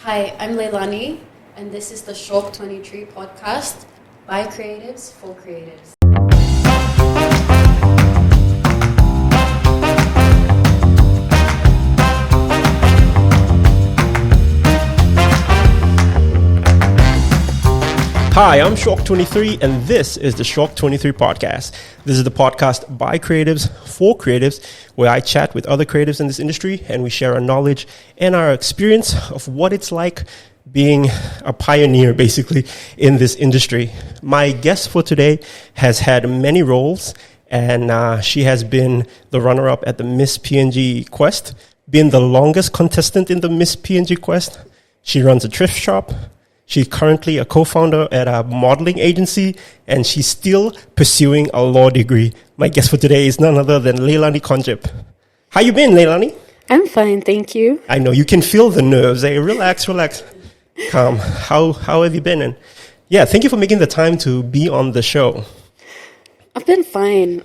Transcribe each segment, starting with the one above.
Hi, I'm Leilani, and this is the Shawk23 podcast by creatives for creatives. Hi, I'm Shawk23, and this is the Shawk23 podcast. This is the podcast by creatives for creatives, where I chat with other creatives in this industry, and we share our knowledge and our experience of what it's like being a pioneer, basically, in this industry. My guest for today has had many roles, and she has been the runner-up at the Miss PNG Quest, been the longest contestant in the Miss PNG Quest. She runs a thrift shop. She's currently a co-founder at a modeling agency, and she's still pursuing a law degree. My guest for today is none other than Leilani Konjib. How you been, Leilani? I'm fine, thank you. I know, you can feel the nerves. Hey, relax. Calm. How have you been? And yeah, thank you for making the time to be on the show. I've been fine.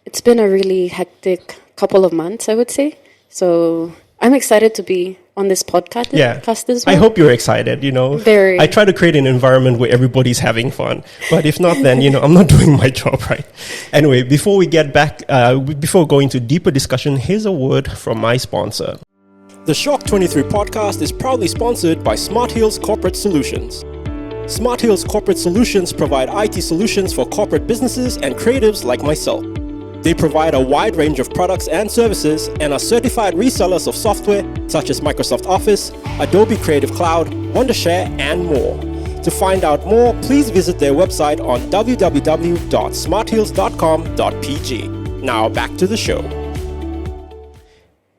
It's been a really hectic couple of months, I would say. So I'm excited to be on this podcast as well. I hope you're excited, Very. I try to create an environment where everybody's having fun. But if not, then, I'm not doing my job right. Anyway, before we get back, before going to deeper discussion, here's a word from my sponsor. The Shawk23 podcast is proudly sponsored by Smart Hills Corporate Solutions. Smart Hills Corporate Solutions provide IT solutions for corporate businesses and creatives like myself. They provide a wide range of products and services and are certified resellers of software such as Microsoft Office, Adobe Creative Cloud, Wondershare, and more. To find out more, please visit their website on www.smarthills.com.pg. Now back to the show.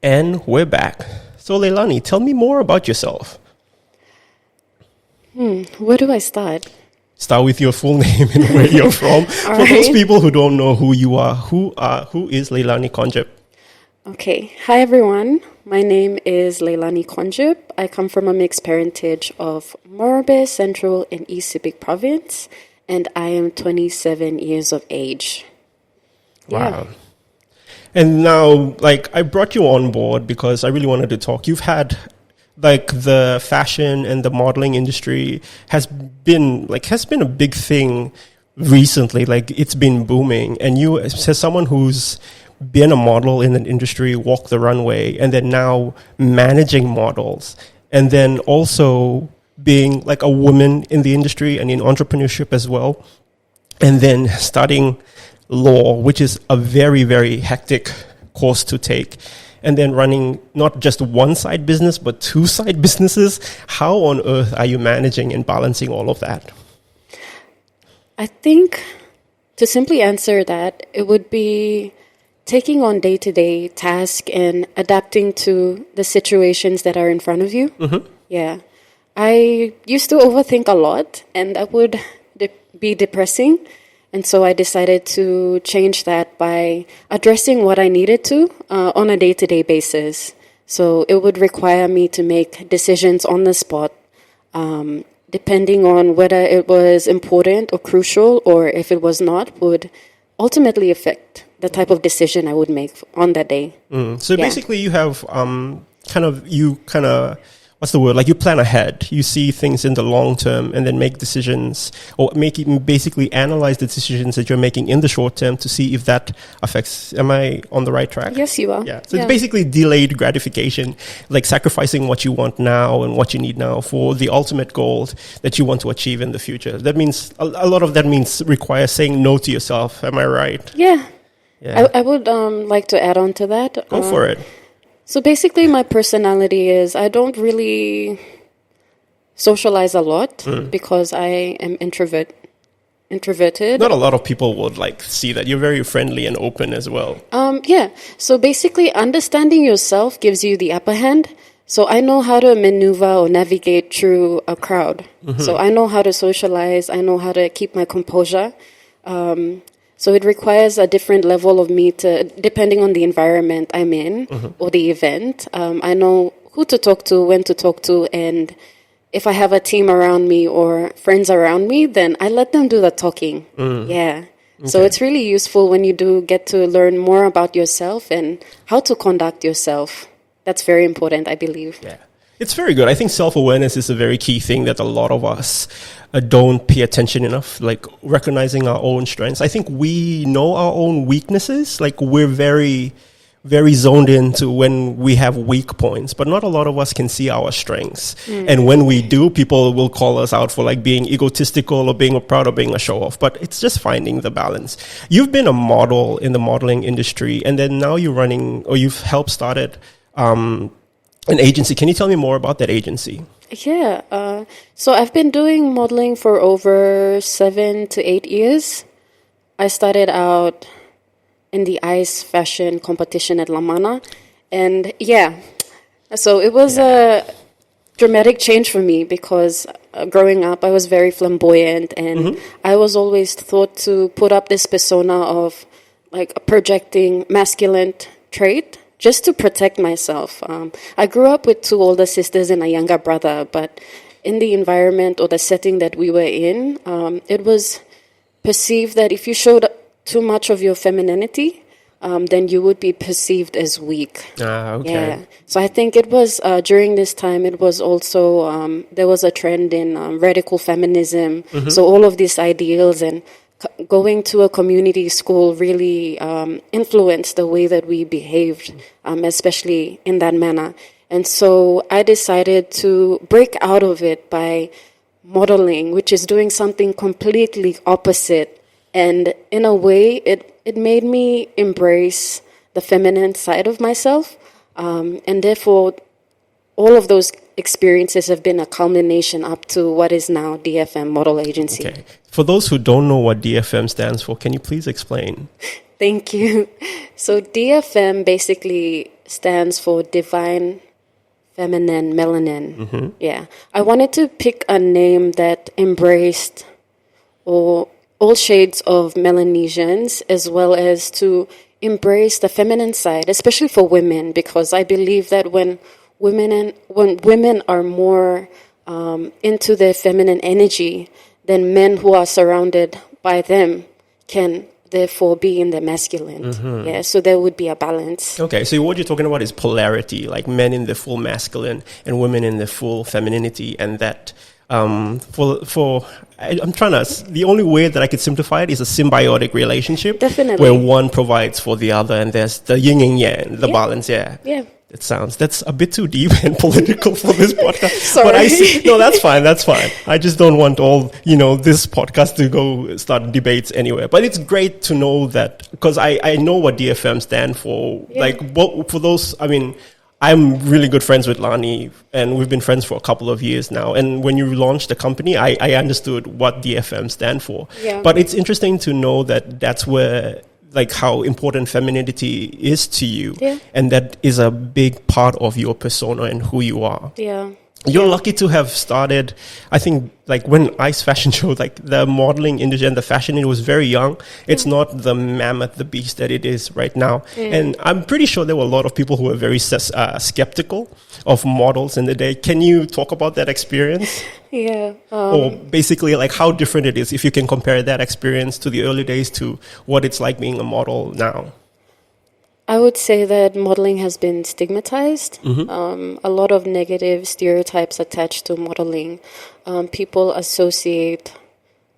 And we're back. So Leilani, tell me more about yourself. Where do I start? Start with your full name and where you're from. For those people who don't know who you are, who is Leilani Konjib? Okay. Hi, everyone. My name is Leilani Konjib. I come from a mixed parentage of Morobe, Central, and East Subic Province, and I am 27 years of age. Wow. Yeah. And now, I brought you on board because I really wanted to talk. You've had the fashion and the modeling industry has been a big thing recently. It's been booming. And you, as someone who's been a model in an industry, walked the runway, and then now managing models, and then also being a woman in the industry and in entrepreneurship as well, and then studying law, which is a very, very hectic course to take. And then running not just one side business, but two side businesses. How on earth are you managing and balancing all of that? I think to simply answer that, it would be taking on day-to-day tasks and adapting to the situations that are in front of you. Mm-hmm. Yeah. I used to overthink a lot, and that would be depressing. And so I decided to change that by addressing what I needed to on a day-to-day basis. So it would require me to make decisions on the spot, depending on whether it was important or crucial, or if it was not, would ultimately affect the type of decision I would make on that day. So basically you have what's the word? You plan ahead. You see things in the long term and then make decisions, or basically analyze the decisions that you're making in the short term to see if that affects. Am I on the right track? Yes, you are. Yeah. So it's basically delayed gratification, sacrificing what you want now and what you need now for the ultimate goal that you want to achieve in the future. That means a lot of that requires saying no to yourself. Am I right? Yeah. I would like to add on to that. Go for it. So basically, my personality is I don't really socialize a lot because I am introverted. Not a lot of people would see that. You're very friendly and open as well. Yeah. So basically, understanding yourself gives you the upper hand. So I know how to maneuver or navigate through a crowd. Mm-hmm. So I know how to socialize. I know how to keep my composure. So it requires a different level of me depending on the environment I'm in or the event. I know who to talk to, when to talk to, and if I have a team around me or friends around me, then I let them do the talking. Yeah. Okay. So it's really useful when you do get to learn more about yourself and how to conduct yourself. That's very important, I believe. Yeah. It's very good. I think self-awareness is a very key thing that a lot of us don't pay attention enough, like recognizing our own strengths. I think we know our own weaknesses. Like we're very, very zoned into when we have weak points, but not a lot of us can see our strengths. And when we do, people will call us out for like being egotistical or being proud of being a show-off. But it's just finding the balance. You've been a model in the modeling industry, and then now you're running, or you've helped started an agency. Can you tell me more about that agency? Yeah. So I've been doing modeling for over 7 to 8 years. I started out in the ice fashion competition at La Mana. And so it was a dramatic change for me because growing up, I was very flamboyant and I was always thought to put up this persona of like projecting masculine trait just to protect myself. I grew up with 2 older sisters and a younger brother, but in the environment or the setting that we were in, it was perceived that if you showed too much of your femininity, then you would be perceived as weak. Okay. Yeah. So I think it was during this time, it was also, there was a trend in radical feminism. So all of these ideals and going to a community school really influenced the way that we behaved, especially in that manner. And so I decided to break out of it by modeling, which is doing something completely opposite. And in a way, it made me embrace the feminine side of myself. And therefore, all of those experiences have been a culmination up to what is now DFM Model Agency. Okay. For those who don't know what DFM stands for, can you please explain? Thank you. So DFM basically stands for Divine Feminine Melanin. Yeah. I wanted to pick a name that embraced all shades of Melanesians, as well as to embrace the feminine side, especially for women, because I believe that when women are more into their feminine energy, then men who are surrounded by them can therefore be in the masculine. Yeah, so there would be a balance. Okay, so what you're talking about is polarity, like men in the full masculine and women in the full femininity, and that I'm trying to, the only way that I could simplify it is a symbiotic relationship. Definitely. Where one provides for the other, and there's the yin and yang, the balance, Yeah. That's a bit too deep and political for this podcast. Sorry. But no, that's fine. I just don't want this podcast to go start debates anywhere. But it's great to know that, because I know what DFM stand for. Yeah. Like, for those, I'm really good friends with Lani, and we've been friends for a couple of years now. And when you launched the company, I understood what DFM stand for. Yeah. But it's interesting to know that that's where, like, how important femininity is to you. Yeah. And that is a big part of your persona and who you are. Yeah. You're lucky to have started, I think, like when Ice Fashion Show, like the modeling industry and the fashion industry was very young. It's not the mammoth, the beast that it is right now. And I'm pretty sure there were a lot of people who were very skeptical of models in the day. Can you talk about that experience? Yeah. Or basically like how different it is, if you can compare that experience to the early days to what it's like being a model now? I would say that modeling has been stigmatized. A lot of negative stereotypes attached to modeling. People associate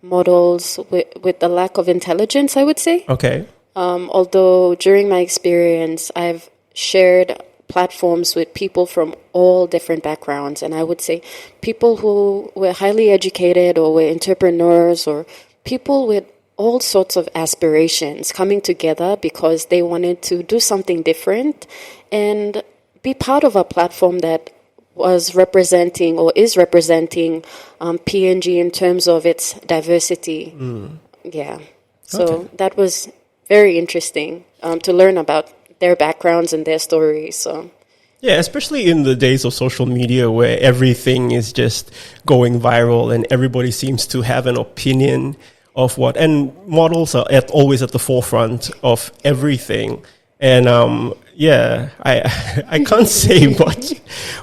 models with a lack of intelligence, I would say. Okay. Although during my experience, I've shared platforms with people from all different backgrounds. And I would say people who were highly educated or were entrepreneurs or people with all sorts of aspirations coming together because they wanted to do something different and be part of a platform that was representing or is representing PNG in terms of its diversity. Yeah. So that was very interesting to learn about their backgrounds and their stories. So. Yeah, especially in the days of social media where everything is just going viral and everybody seems to have an opinion of what, and models are always at the forefront of everything. And I can't say much.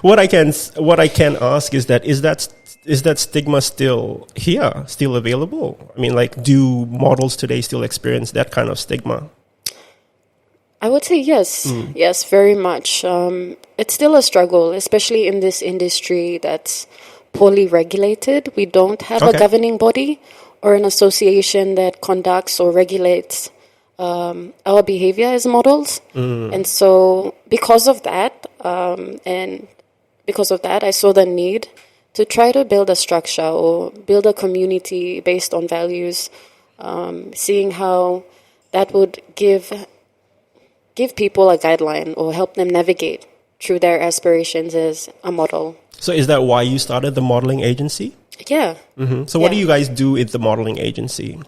What I can ask is that stigma still here, still available? I mean, like, do models today still experience that kind of stigma? I would say yes. Yes, very much. it's still a struggle, especially in this industry that's poorly regulated. We don't have a governing body or an association that conducts or regulates our behavior as models. And so because of that, I saw the need to try to build a structure or build a community based on values, seeing how that would give people a guideline or help them navigate through their aspirations as a model. So is that why you started the modeling agency? Yeah. So what do you guys do at the modeling agency?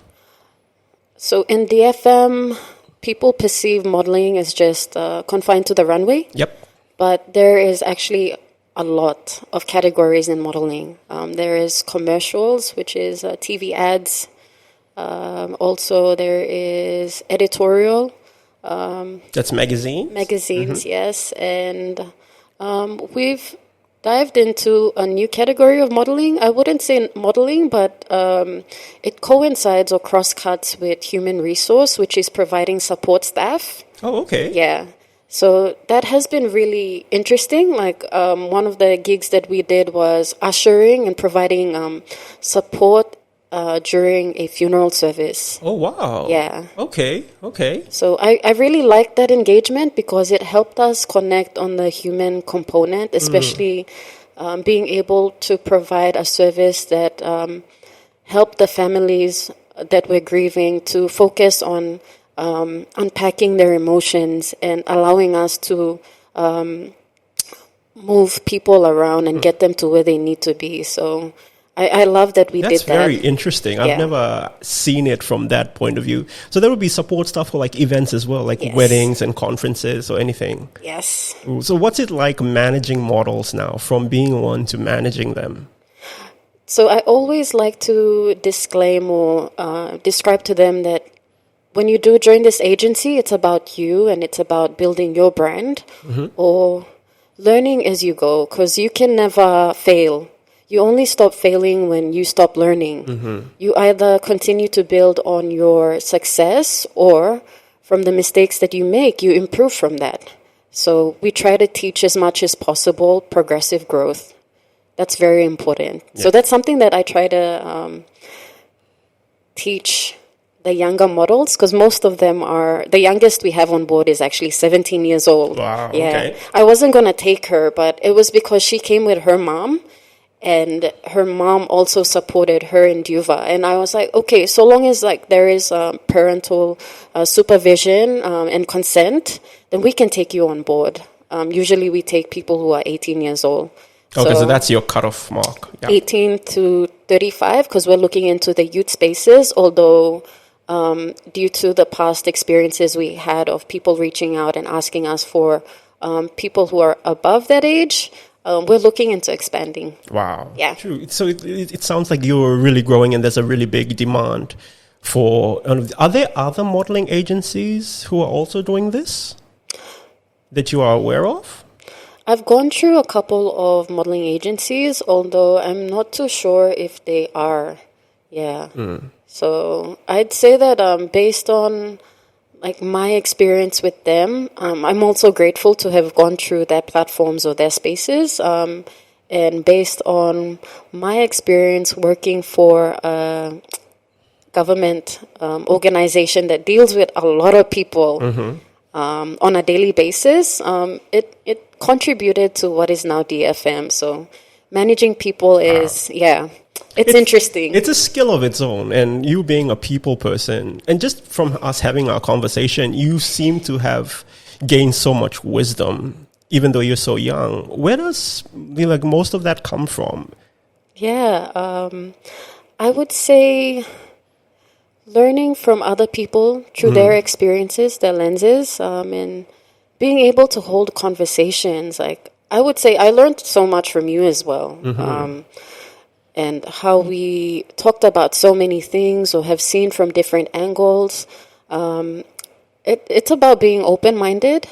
So in DFM, people perceive modeling as just confined to the runway. Yep. But there is actually a lot of categories in modeling. There is commercials, which is TV ads. Also, there is editorial. That's magazines? Magazines, yes. And we've dived into a new category of modeling. I wouldn't say modeling, but it coincides or cross-cuts with human resource, which is providing support staff. Oh, okay. Yeah. So that has been really interesting. Like one of the gigs that we did was ushering and providing support during a funeral service. Oh, wow. Yeah. Okay. So I really liked that engagement because it helped us connect on the human component, especially being able to provide a service that helped the families that were grieving to focus on unpacking their emotions and allowing us to move people around and get them to where they need to be. So I love that we did that. That's very interesting. I've never seen it from that point of view. So there would be support stuff for like events as well, like weddings and conferences or anything. Yes. So what's it like managing models now, from being one to managing them? So I always like to disclaim or describe to them that when you do join this agency, it's about you and it's about building your brand or learning as you go, because you can never fail. You only stop failing when you stop learning. You either continue to build on your success, or from the mistakes that you make, you improve from that. So we try to teach as much as possible progressive growth. That's very important. Yeah. So that's something that I try to teach the younger models, because most of them are, the youngest we have on board is actually 17 years old. Wow, yeah. Okay. I wasn't going to take her, but it was because she came with her mom. And her mom also supported her in Duva. And I was like, okay, so long as like there is parental supervision and consent, then we can take you on board. Usually we take people who are 18 years old. Okay, so that's your cutoff mark. Yeah. 18 to 35, because we're looking into the youth spaces, although due to the past experiences we had of people reaching out and asking us for people who are above that age, we're looking into expanding. Wow. Yeah. True. So it sounds like you're really growing and there's a really big demand for... Are there other modeling agencies who are also doing this that you are aware of? I've gone through a couple of modeling agencies, although I'm not too sure if they are. Yeah. So I'd say that based on like my experience with them, I'm also grateful to have gone through their platforms or their spaces. And based on my experience working for a government organization that deals with a lot of people on a daily basis, it contributed to what is now DFM. So managing people is, it's interesting. It's a skill of its own, and you being a people person, and just from us having our conversation, you seem to have gained so much wisdom, even though you're so young. Where does most of that come from? Yeah, I would say learning from other people through their experiences, their lenses, and being able to hold conversations. Like I would say, I learned so much from you as well. And how we talked about so many things or have seen from different angles. It's about being open-minded,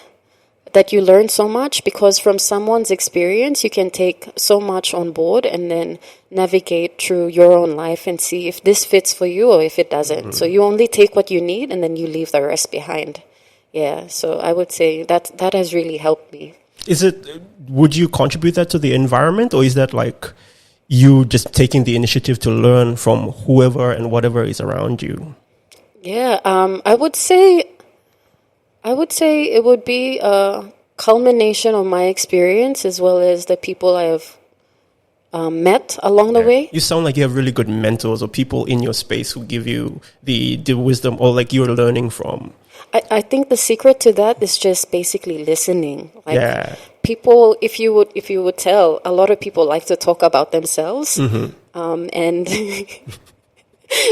that you learn so much, because from someone's experience, you can take so much on board and then navigate through your own life and see if this fits for you or if it doesn't. So you only take what you need and then you leave the rest behind. Yeah, so I would say that has really helped me. would you contribute that to the environment, or is that like you just taking the initiative to learn from whoever and whatever is around you? Yeah, I would say it would be a culmination of my experience as well as the people I have met along the way. You sound like you have really good mentors or people in your space who give you the wisdom, or like you're learning from. I think the secret to that is just basically listening. Like, Yeah. people, if you would tell, a lot of people like to talk about themselves, and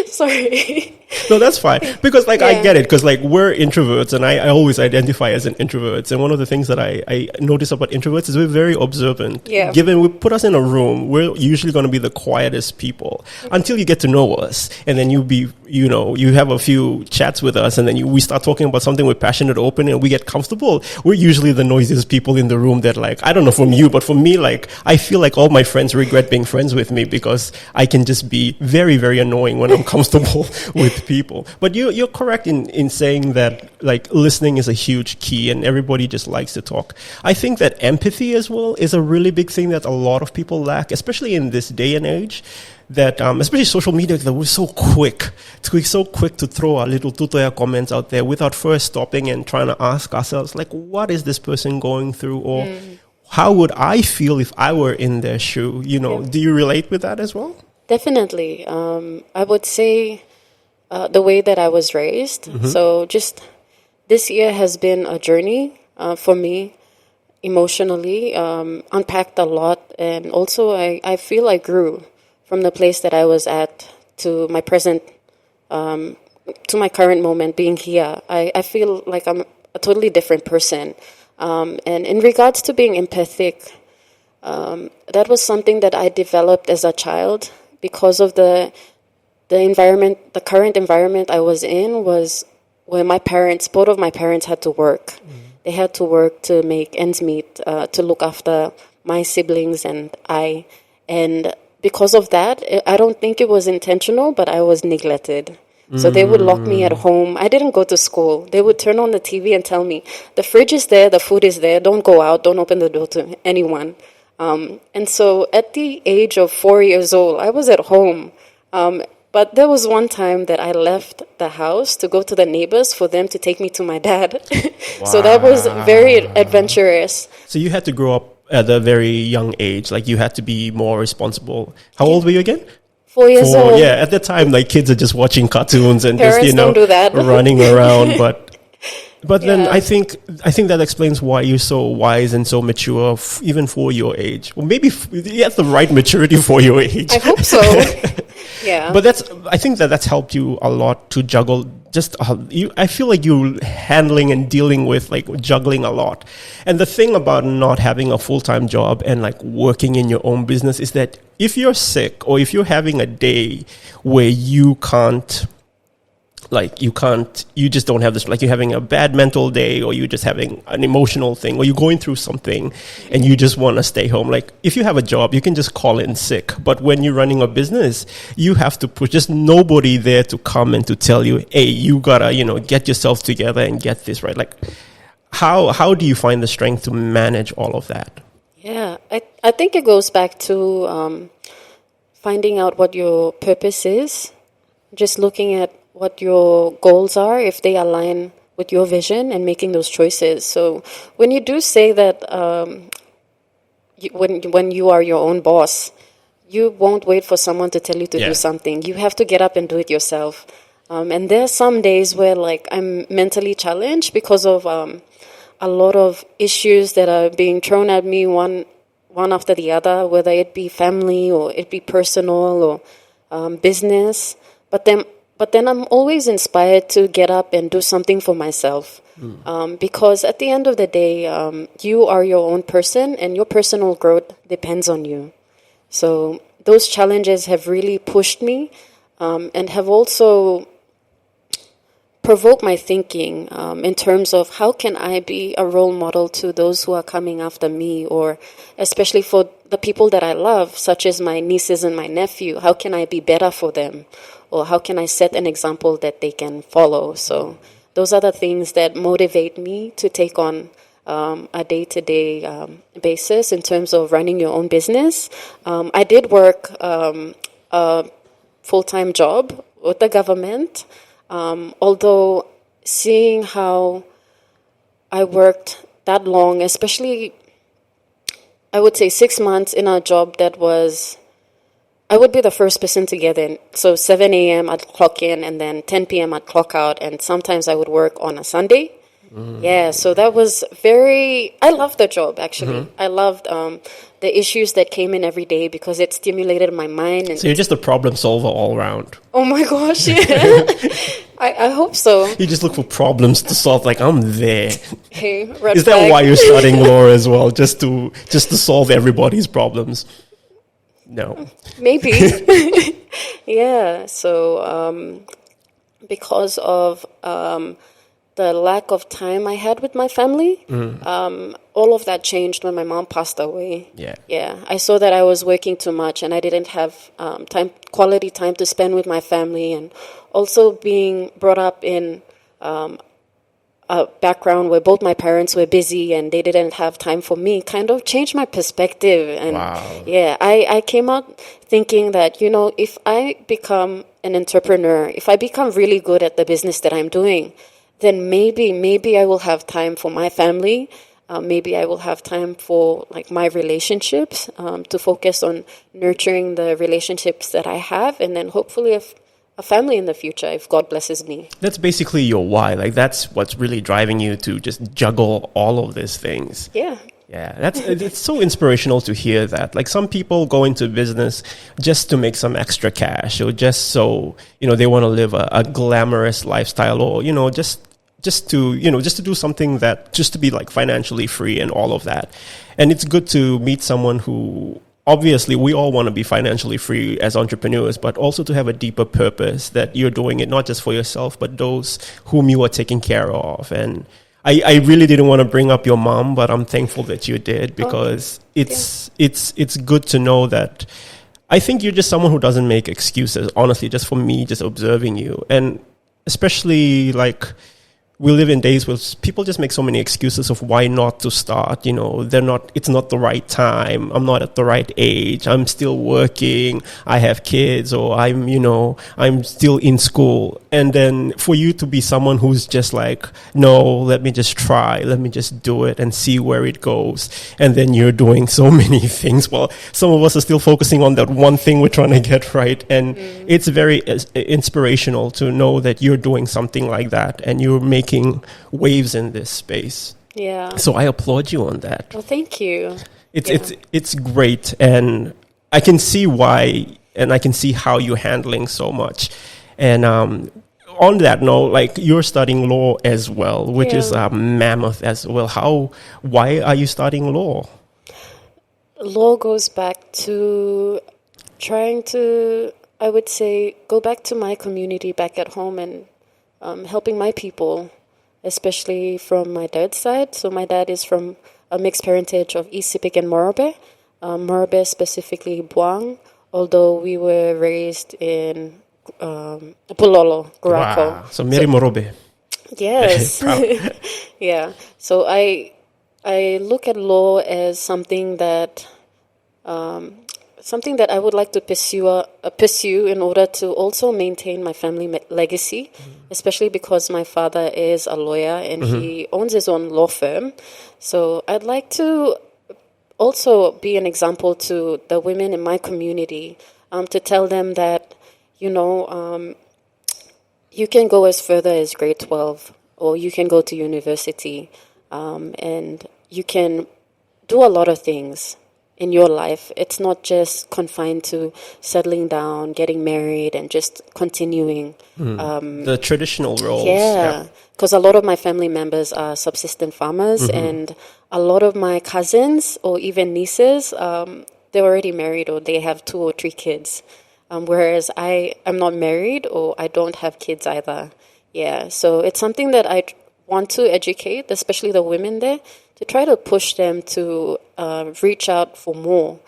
sorry. No, that's fine. Because, like, I get it. Because, like, we're introverts, and I always identify as an introvert. And one of the things that I notice about introverts is we're very observant. Yeah. Given we put us in a room, we're usually going to be the quietest people until you get to know us. And then you have a few chats with us, and then we start talking about something we're passionate, open, and we get comfortable. We're usually the noisiest people in the room that, like, I don't know from you, but for me, like, I feel like all my friends regret being friends with me because I can just be very, very annoying when I'm comfortable with people. But you're correct in saying that, like, listening is a huge key, and everybody just likes to talk. I think that empathy as well is a really big thing that a lot of people lack, especially in this day and age. That especially social media, that we're so quick to throw our little tutoya comments out there without first stopping and trying to ask ourselves, like, what is this person going through, or how would I feel if I were in their shoe? Do you relate with that as well? Definitely. I would say the way that I was raised. So just this year has been a journey for me emotionally, unpacked a lot. And also I feel I grew from the place that I was at to my present, to my current moment being here. I feel like I'm a totally different person. And in regards to being empathic, that was something that I developed as a child because of the environment, the current environment I was in was where both of my parents had to work. They had to work to make ends meet, to look after my siblings and I. And because of that, I don't think it was intentional, but I was neglected. So they would lock me at home. I didn't go to school. They would turn on the TV and tell me, the fridge is there, the food is there, don't go out, don't open the door to anyone. And so at the age of 4 years old, I was at home. But there was one time that I left the house to go to the neighbors for them to take me to my dad. So that was very adventurous. So you had to grow up at a very young age. Like, you had to be more responsible. How old were you again? 4 years old. Yeah, at the time, like, kids are just watching cartoons and Parents just, don't do that. running around. But then I think that explains why you're so wise and so mature, even for your age. Well, maybe you have the right maturity for your age. I hope so. Yeah. But I think that's helped you a lot to juggle. I feel like you're handling and dealing with, like, juggling a lot. And the thing about not having a full-time job and, like, working in your own business is that if you're sick or if you're having a day where you just don't have this, like, you're having a bad mental day, or you're just having an emotional thing, or you're going through something and you just want to stay home. Like, if you have a job, you can just call in sick. But when you're running a business, you have to push. Just nobody there to come and to tell you, hey, you gotta, get yourself together and get this right. Like, how do you find the strength to manage all of that? Yeah, I think it goes back to finding out what your purpose is, just looking at what your goals are, if they align with your vision, and making those choices. So when you do say that when you are your own boss, you won't wait for someone to tell you to do something. You have to get up and do it yourself. And there are some days where, like, I'm mentally challenged because of a lot of issues that are being thrown at me one after the other, whether it be family or it be personal or business. But then I'm always inspired to get up and do something for myself. Because at the end of the day, you are your own person, and your personal growth depends on you. So those challenges have really pushed me and have also provoked my thinking in terms of how can I be a role model to those who are coming after me, or especially for the people that I love, such as my nieces and my nephew. How can I be better for them? Or how can I set an example that they can follow? So those are the things that motivate me to take on a day-to-day basis in terms of running your own business. I did work a full-time job with the government, although seeing how I worked that long, especially I would say 6 months in a job that was, I would be the first person to get in. So 7 a.m. I'd clock in, and then 10 p.m. I'd clock out, and sometimes I would work on a Sunday. Yeah, so that was I loved the job, actually. I loved the issues that came in every day because it stimulated my mind. And so you're just a problem solver all around. Oh my gosh, yeah. I hope so. You just look for problems to solve, like, I'm there. Hey, red Is flag. that why you're studying law as well? Just to solve everybody's problems? No. Maybe. Yeah, so because of the lack of time I had with my family, all of that changed when my mom passed away. Yeah, I saw that I was working too much and I didn't have quality time to spend with my family, and also being brought up in a background where both my parents were busy and they didn't have time for me kind of changed my perspective. And yeah, I came out thinking that, if I become an entrepreneur, if I become really good at the business that I'm doing, then maybe I will have time for my family. Maybe I will have time for like my relationships, to focus on nurturing the relationships that I have, and then hopefully a family in the future if God blesses me. That's basically your why. Like, that's what's really driving you to just juggle all of these things. Yeah. Yeah, it's so inspirational to hear that. Like, some people go into business just to make some extra cash, or just so, they want to live a glamorous lifestyle, or, just to do something just to be like financially free and all of that. And it's good to meet someone who, obviously, we all want to be financially free as entrepreneurs, but also to have a deeper purpose, that you're doing it not just for yourself, but those whom you are taking care of. And I really didn't want to bring up your mom, but I'm thankful that you did, because it's good to know that. I think you're just someone who doesn't make excuses, honestly, just for me, just observing you. And especially, like, we live in days where people just make so many excuses of why not to start. It's not the right time. I'm not at the right age. I'm still working. I have kids, or I'm still in school. And then for you to be someone who's just like, no, let me just try. Let me just do it and see where it goes. And then you're doing so many things. Well, some of us are still focusing on that one thing we're trying to get right. And it's very inspirational to know that you're doing something like that and you're making waves in this space. Yeah. So I applaud you on that. Well, thank you. It's great, and I can see why, and I can see how you're handling so much. And on that note, like, you're studying law as well, which is a mammoth as well. Why are you studying law? Law goes back to trying to, I would say, go back to my community back at home and helping my people, especially from my dad's side. So my dad is from a mixed parentage of East Sepik and Morobe. Morobe specifically Buang, although we were raised in Pulolo, Gurako. Wow. So Mary Morobe. Yes. Yeah. So I look at law as something that I would like to pursue in order to also maintain my family legacy, especially because my father is a lawyer and he owns his own law firm. So I'd like to also be an example to the women in my community, to tell them that, you can go as further as grade 12, or you can go to university, and you can do a lot of things in your life. It's not just confined to settling down, getting married, and just continuing. The traditional roles. Yeah, because a lot of my family members are subsistence farmers, and a lot of my cousins or even nieces, they're already married, or they have 2 or 3 kids. Whereas I am not married, or I don't have kids either. Yeah, so it's something that I want to educate, especially the women there, to try to push them to reach out for more.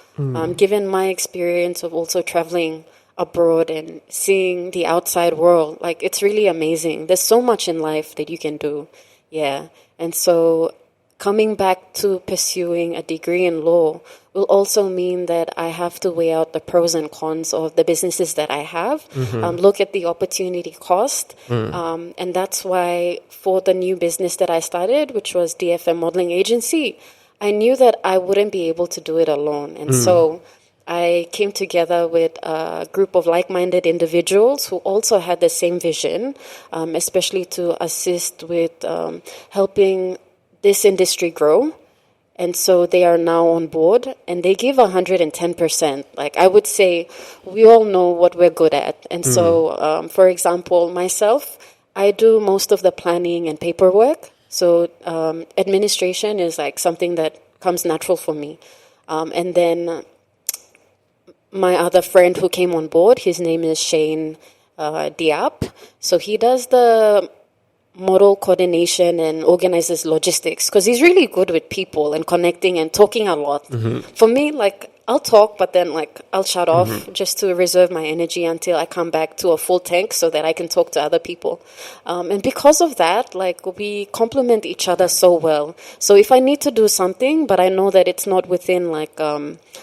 Given my experience of also traveling abroad and seeing the outside world, like, it's really amazing. There's so much in life that you can do. Yeah. And so coming back to pursuing a degree in law will also mean that I have to weigh out the pros and cons of the businesses that I have, look at the opportunity cost. And that's why for the new business that I started, which was DFM Modelling Agency, I knew that I wouldn't be able to do it alone. And so I came together with a group of like-minded individuals who also had the same vision, especially to assist with helping this industry grow. And so they are now on board and they give 110%. Like I would say, we all know what we're good at. And so, for example, myself, I do most of the planning and paperwork. So administration is like something that comes natural for me. And then my other friend who came on board, his name is Shane Diap. So he does the model coordination and organizes logistics because he's really good with people and connecting and talking a lot. For me, like I'll talk, but then like I'll shut off just to reserve my energy until I come back to a full tank so that I can talk to other people. And because of that, like we complement each other so well. So if I need to do something, but I know that it's not within like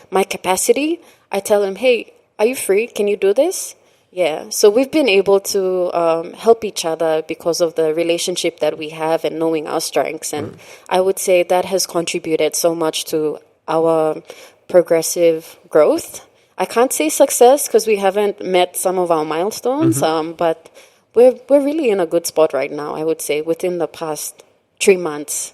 my capacity, I tell him, hey, are you free? Can you do this? Yeah, so we've been able to help each other because of the relationship that we have and knowing our strengths. And I would say that has contributed so much to our progressive growth. I can't say success because we haven't met some of our milestones, but we're really in a good spot right now, I would say, within the past 3 months.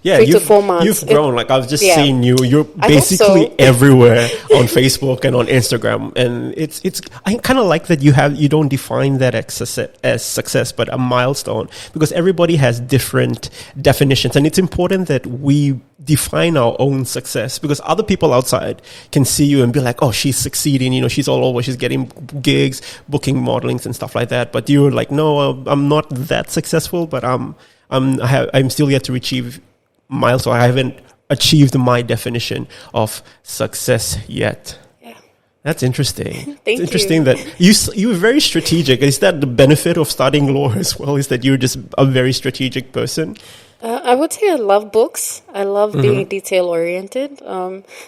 Yeah, 3 to 4 months. You've grown. Like I've just seen you. You're basically everywhere on Facebook and on Instagram, and it's. I kind of like that you don't define that as success, but a milestone, because everybody has different definitions, and it's important that we define our own success, because other people outside can see you and be like, oh, she's succeeding. You know, she's all over. She's getting gigs, booking modelings and stuff like that. But you're like, no, I'm not that successful, but I'm still yet to achieve milestone. I haven't achieved my definition of success yet. Yeah, that's interesting. It's interesting that you're very strategic. Is that the benefit of studying law as well? Is that you're just a very strategic person? I would say I love books. I love being detail oriented.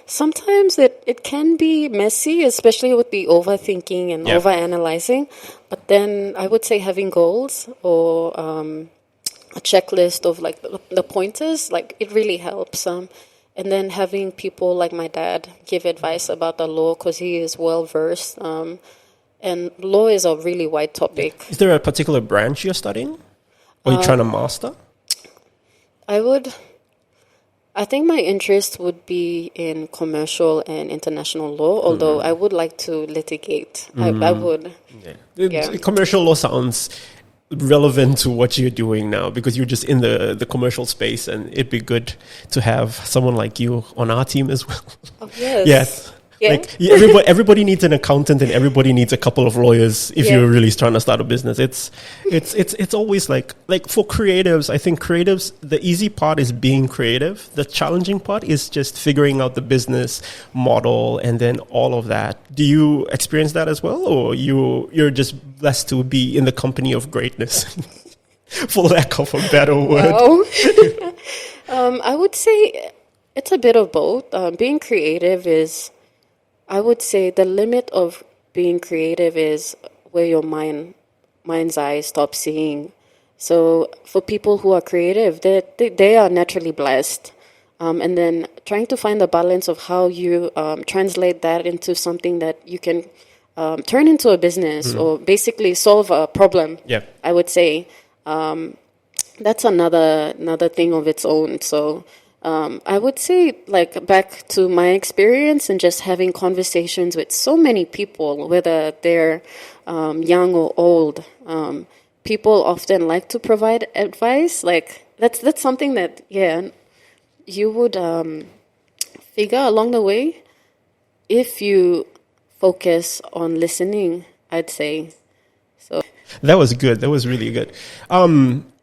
Sometimes it can be messy, especially with the overthinking and overanalyzing. But then I would say having goals or a checklist of like the pointers, like it really helps. And then having people like my dad give advice about the law because he is well versed. And law is a really wide topic. Is there a particular branch you're studying? Or you're trying to master? I think my interest would be in commercial and international law, although I would like to litigate. I would. Yeah. Commercial law sounds relevant to what you're doing now, because you're just in the commercial space, and it'd be good to have someone like you on our team as well. Oh, yes. Yes. Yeah. Like everybody needs an accountant, and everybody needs a couple of lawyers if you're really trying to start a business. It's always like for creatives, I think creatives, the easy part is being creative. The challenging part is just figuring out the business model and then all of that. Do you experience that as well, or you're just blessed to be in the company of greatness? For lack of a better word. Wow. I would say it's a bit of both. Being creative is, I would say the limit of being creative is where your mind's eye stops seeing. So for people who are creative, they are naturally blessed. And then trying to find the balance of how you translate that into something that you can turn into a business or basically solve a problem, I would say. That's another thing of its own. So I would say, like, back to my experience and just having conversations with so many people, whether they're young or old, people often like to provide advice. Like, that's something that, you would figure along the way if you focus on listening, I'd say. So that was good. That was really good.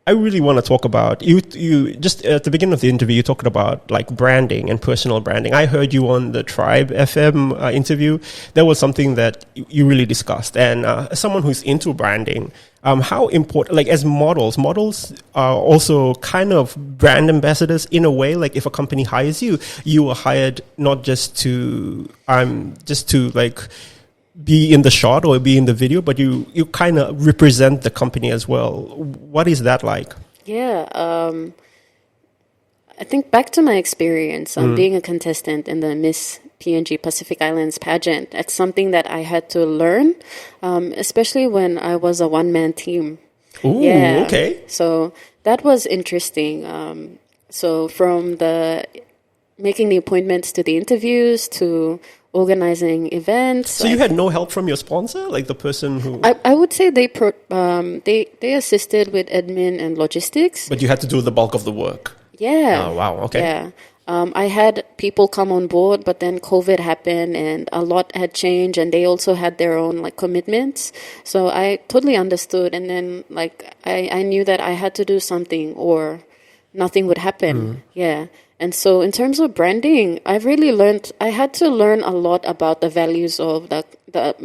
I really want to talk about you just at the beginning of the interview. You talked about like branding and personal branding. I heard you on the Tribe FM interview. That was something that you really discussed. And as someone who's into branding, how important, like as models are also kind of brand ambassadors in a way. Like if a company hires you, you are hired not just to like be in the shot or be in the video, but you kind of represent the company as well. What is that like? Yeah, I think back to my experience being a contestant in the Miss PNG Pacific Islands pageant. It's something that I had to learn, especially when I was a one-man team. Ooh, yeah. Okay. So that was interesting. So from the making the appointments to the interviews to organizing events. So you had no help from your sponsor, like the person who... I would say they assisted with admin and logistics. But you had to do the bulk of the work. Yeah. Oh, wow. Okay. Yeah. I had people come on board, but then COVID happened and a lot had changed and they also had their own like commitments. So I totally understood. And then like I knew that I had to do something or nothing would happen. Yeah. And so in terms of branding, I had to learn a lot about the values of the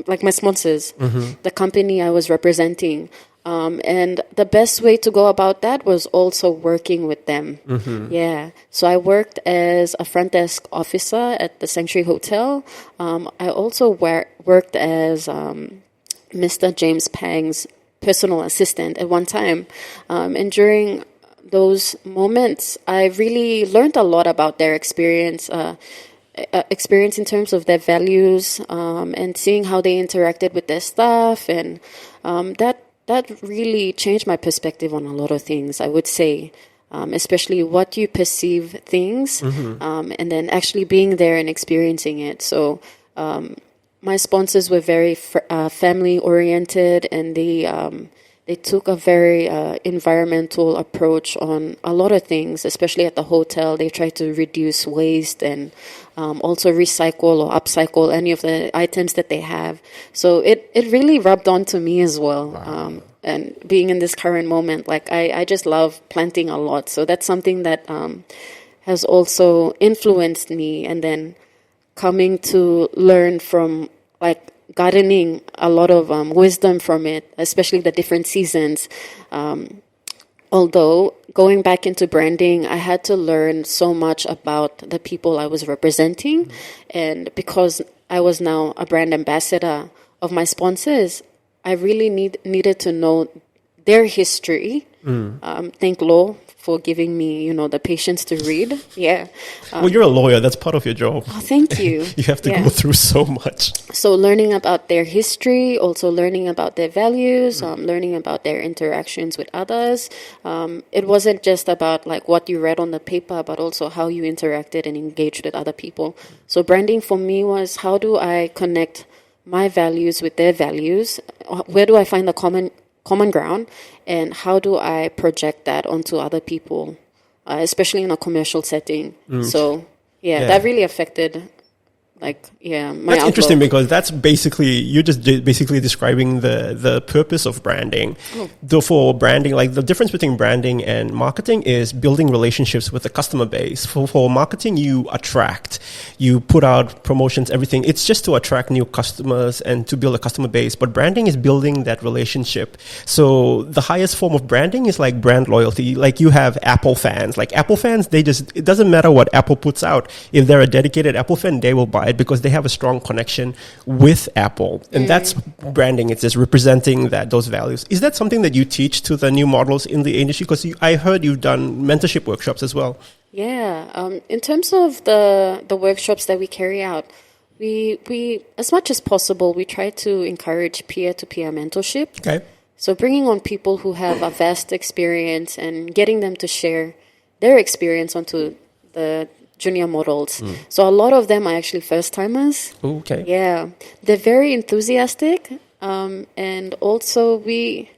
like my sponsors, the company I was representing. And the best way to go about that was also working with them. Yeah. So I worked as a front desk officer at the Sanctuary Hotel. I also worked as Mr. James Pang's personal assistant at one time. And during those moments, I really learned a lot about their experience in terms of their values, and seeing how they interacted with their staff, and that really changed my perspective on a lot of things, I would say, especially what you perceive things, and then actually being there and experiencing it. So my sponsors were very family oriented, and they took a very environmental approach on a lot of things, especially at the hotel. They tried to reduce waste and also recycle or upcycle any of the items that they have. So it really rubbed on to me as well. Wow. And being in this current moment, like I just love planting a lot. So that's something that has also influenced me. And then coming to learn from like gardening a lot of wisdom from it, especially the different seasons. Although going back into branding, I had to learn so much about the people I was representing. And because I was now a brand ambassador of my sponsors, I really needed to know their history. Thank Lo for giving me, the patience to read. Yeah. Well, you're a lawyer. That's part of your job. Oh, thank you. You have to go through so much. So learning about their history, also learning about their values, learning about their interactions with others. It wasn't just about like what you read on the paper, but also how you interacted and engaged with other people. So branding for me was, how do I connect my values with their values? Where do I find the common ground, and how do I project that onto other people, especially in a commercial setting? So that really affected my That's outlook. interesting, because that's basically, you're just basically describing the purpose of branding. Though for branding, like the difference between branding and marketing is building relationships with the customer base. For marketing, you attract, you put out promotions, everything. It's just to attract new customers and to build a customer base. But branding is building that relationship. So the highest form of branding is like brand loyalty. Like you have Apple fans. Like Apple fans, it doesn't matter what Apple puts out. If they're a dedicated Apple fan, they will buy it because they have a strong connection with Apple. And that's branding. It's just representing those values. Is that something that you teach to the new models in the industry? Because I heard you've done mentorship workshops as well. Yeah. In terms of the workshops that we carry out, we as much as possible, we try to encourage peer-to-peer mentorship. Okay. So bringing on people who have a vast experience and getting them to share their experience onto the junior models. So a lot of them are actually first-timers. Okay. Yeah. They're very enthusiastic. And also we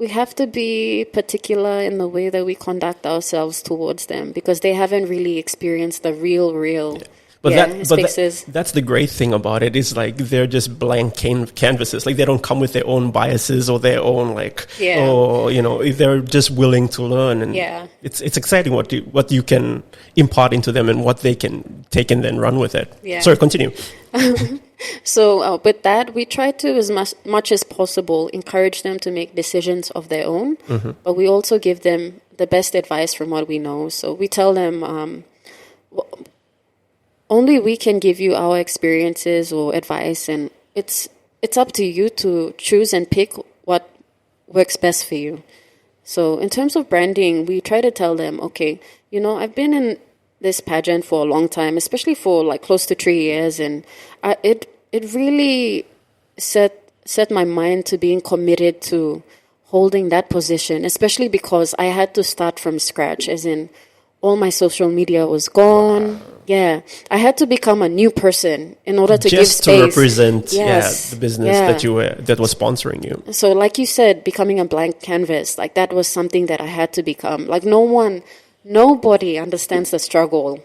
have to be particular in the way that we conduct ourselves towards them, because they haven't really experienced the real. spaces. That's the great thing about it is like they're just blank canvases. Like they don't come with their own biases or their own or they're just willing to learn, and it's exciting what you can impart into them and what they can take and then run with it. Yeah. Sorry, continue. So with that, we try to, as much as possible, encourage them to make decisions of their own, but we also give them the best advice from what we know. So we tell them only we can give you our experiences or advice, and it's up to you to choose and pick what works best for you. So in terms of branding, we try to tell them, okay, I've been in this pageant for a long time, especially for like close to 3 years, and it really set my mind to being committed to holding that position, especially because I had to start from scratch, as in all my social media was gone. Yeah, I had to become a new person in order to give space. Just to represent the business that was sponsoring you. So like you said, becoming a blank canvas, like that was something that I had to become. Like nobody understands the struggle.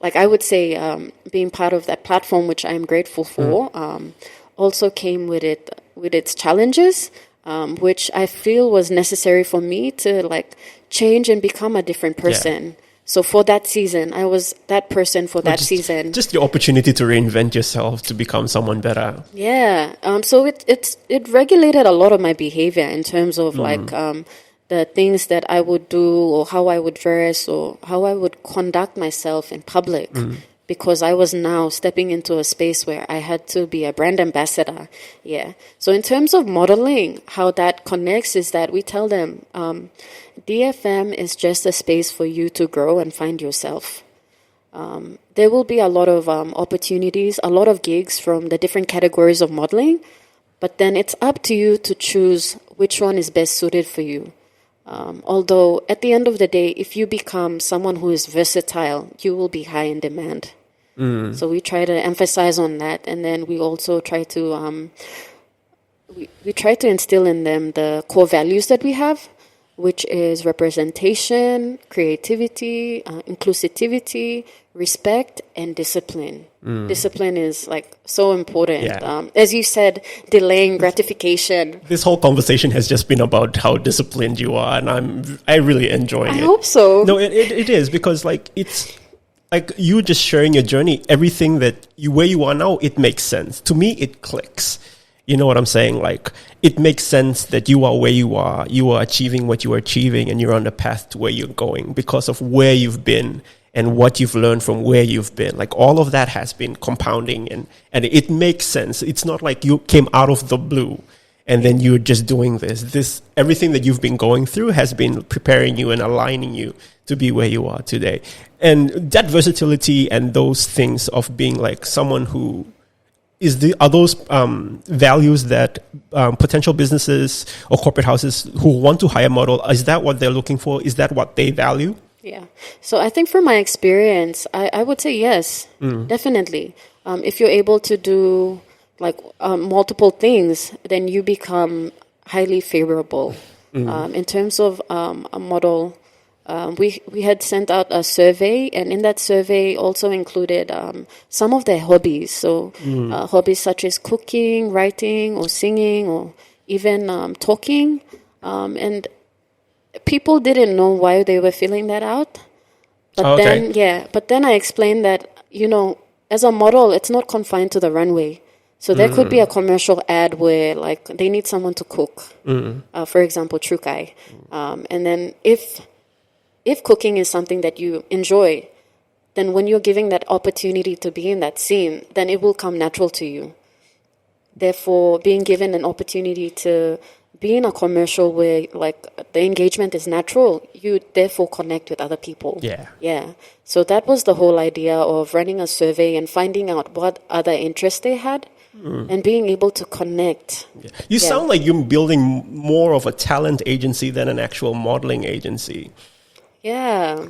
Like I would say being part of that platform, which I'm grateful for, also came with its challenges, which I feel was necessary for me to like change and become a different person. Yeah. So for that season, I was that person for that season. Just the opportunity to reinvent yourself to become someone better. Yeah. So it regulated a lot of my behavior in terms of like the things that I would do or how I would dress or how I would conduct myself in public. Because I was now stepping into a space where I had to be a brand ambassador. Yeah. So in terms of modeling, how that connects is that we tell them DFM is just a space for you to grow and find yourself. There will be a lot of opportunities, a lot of gigs from the different categories of modeling, but then it's up to you to choose which one is best suited for you. Although at the end of the day, if you become someone who is versatile, you will be high in demand. So we try to emphasize on that, and then we also try to we try to instill in them the core values that we have, which is representation, creativity, inclusivity, respect, and discipline. Discipline is like so important. Yeah. As you said, delaying gratification. This whole conversation has just been about how disciplined you are, and I really enjoying it. I hope so. No, it is, because like it's like you just sharing your journey. Everything that where you are now, it makes sense to me. It clicks. You know what I'm saying? Like, it makes sense that you are where you are achieving what you are achieving, and you're on the path to where you're going because of where you've been and what you've learned from where you've been. Like, all of that has been compounding, and it makes sense. It's not like you came out of the blue and then you're just doing this. Everything that you've been going through has been preparing you and aligning you to be where you are today. And that versatility and those things of being like someone who are those values that potential businesses or corporate houses who want to hire a model, is that what they're looking for? Is that what they value? Yeah. So I think from my experience, I would say yes, definitely. If you're able to do like multiple things, then you become highly favorable. In terms of a model, we had sent out a survey, and in that survey also included some of their hobbies. So hobbies such as cooking, writing, or singing, or even talking. And people didn't know why they were filling that out. But then I explained that, as a model, it's not confined to the runway. So there could be a commercial ad where like they need someone to cook, for example, trukai. And then if cooking is something that you enjoy, then when you're giving that opportunity to be in that scene, then it will come natural to you. Therefore, being given an opportunity to be in a commercial where like the engagement is natural, you therefore connect with other people. Yeah. So that was the whole idea of running a survey and finding out what other interests they had. And being able to connect. You sound like you're building more of a talent agency than an actual modeling agency. Yeah.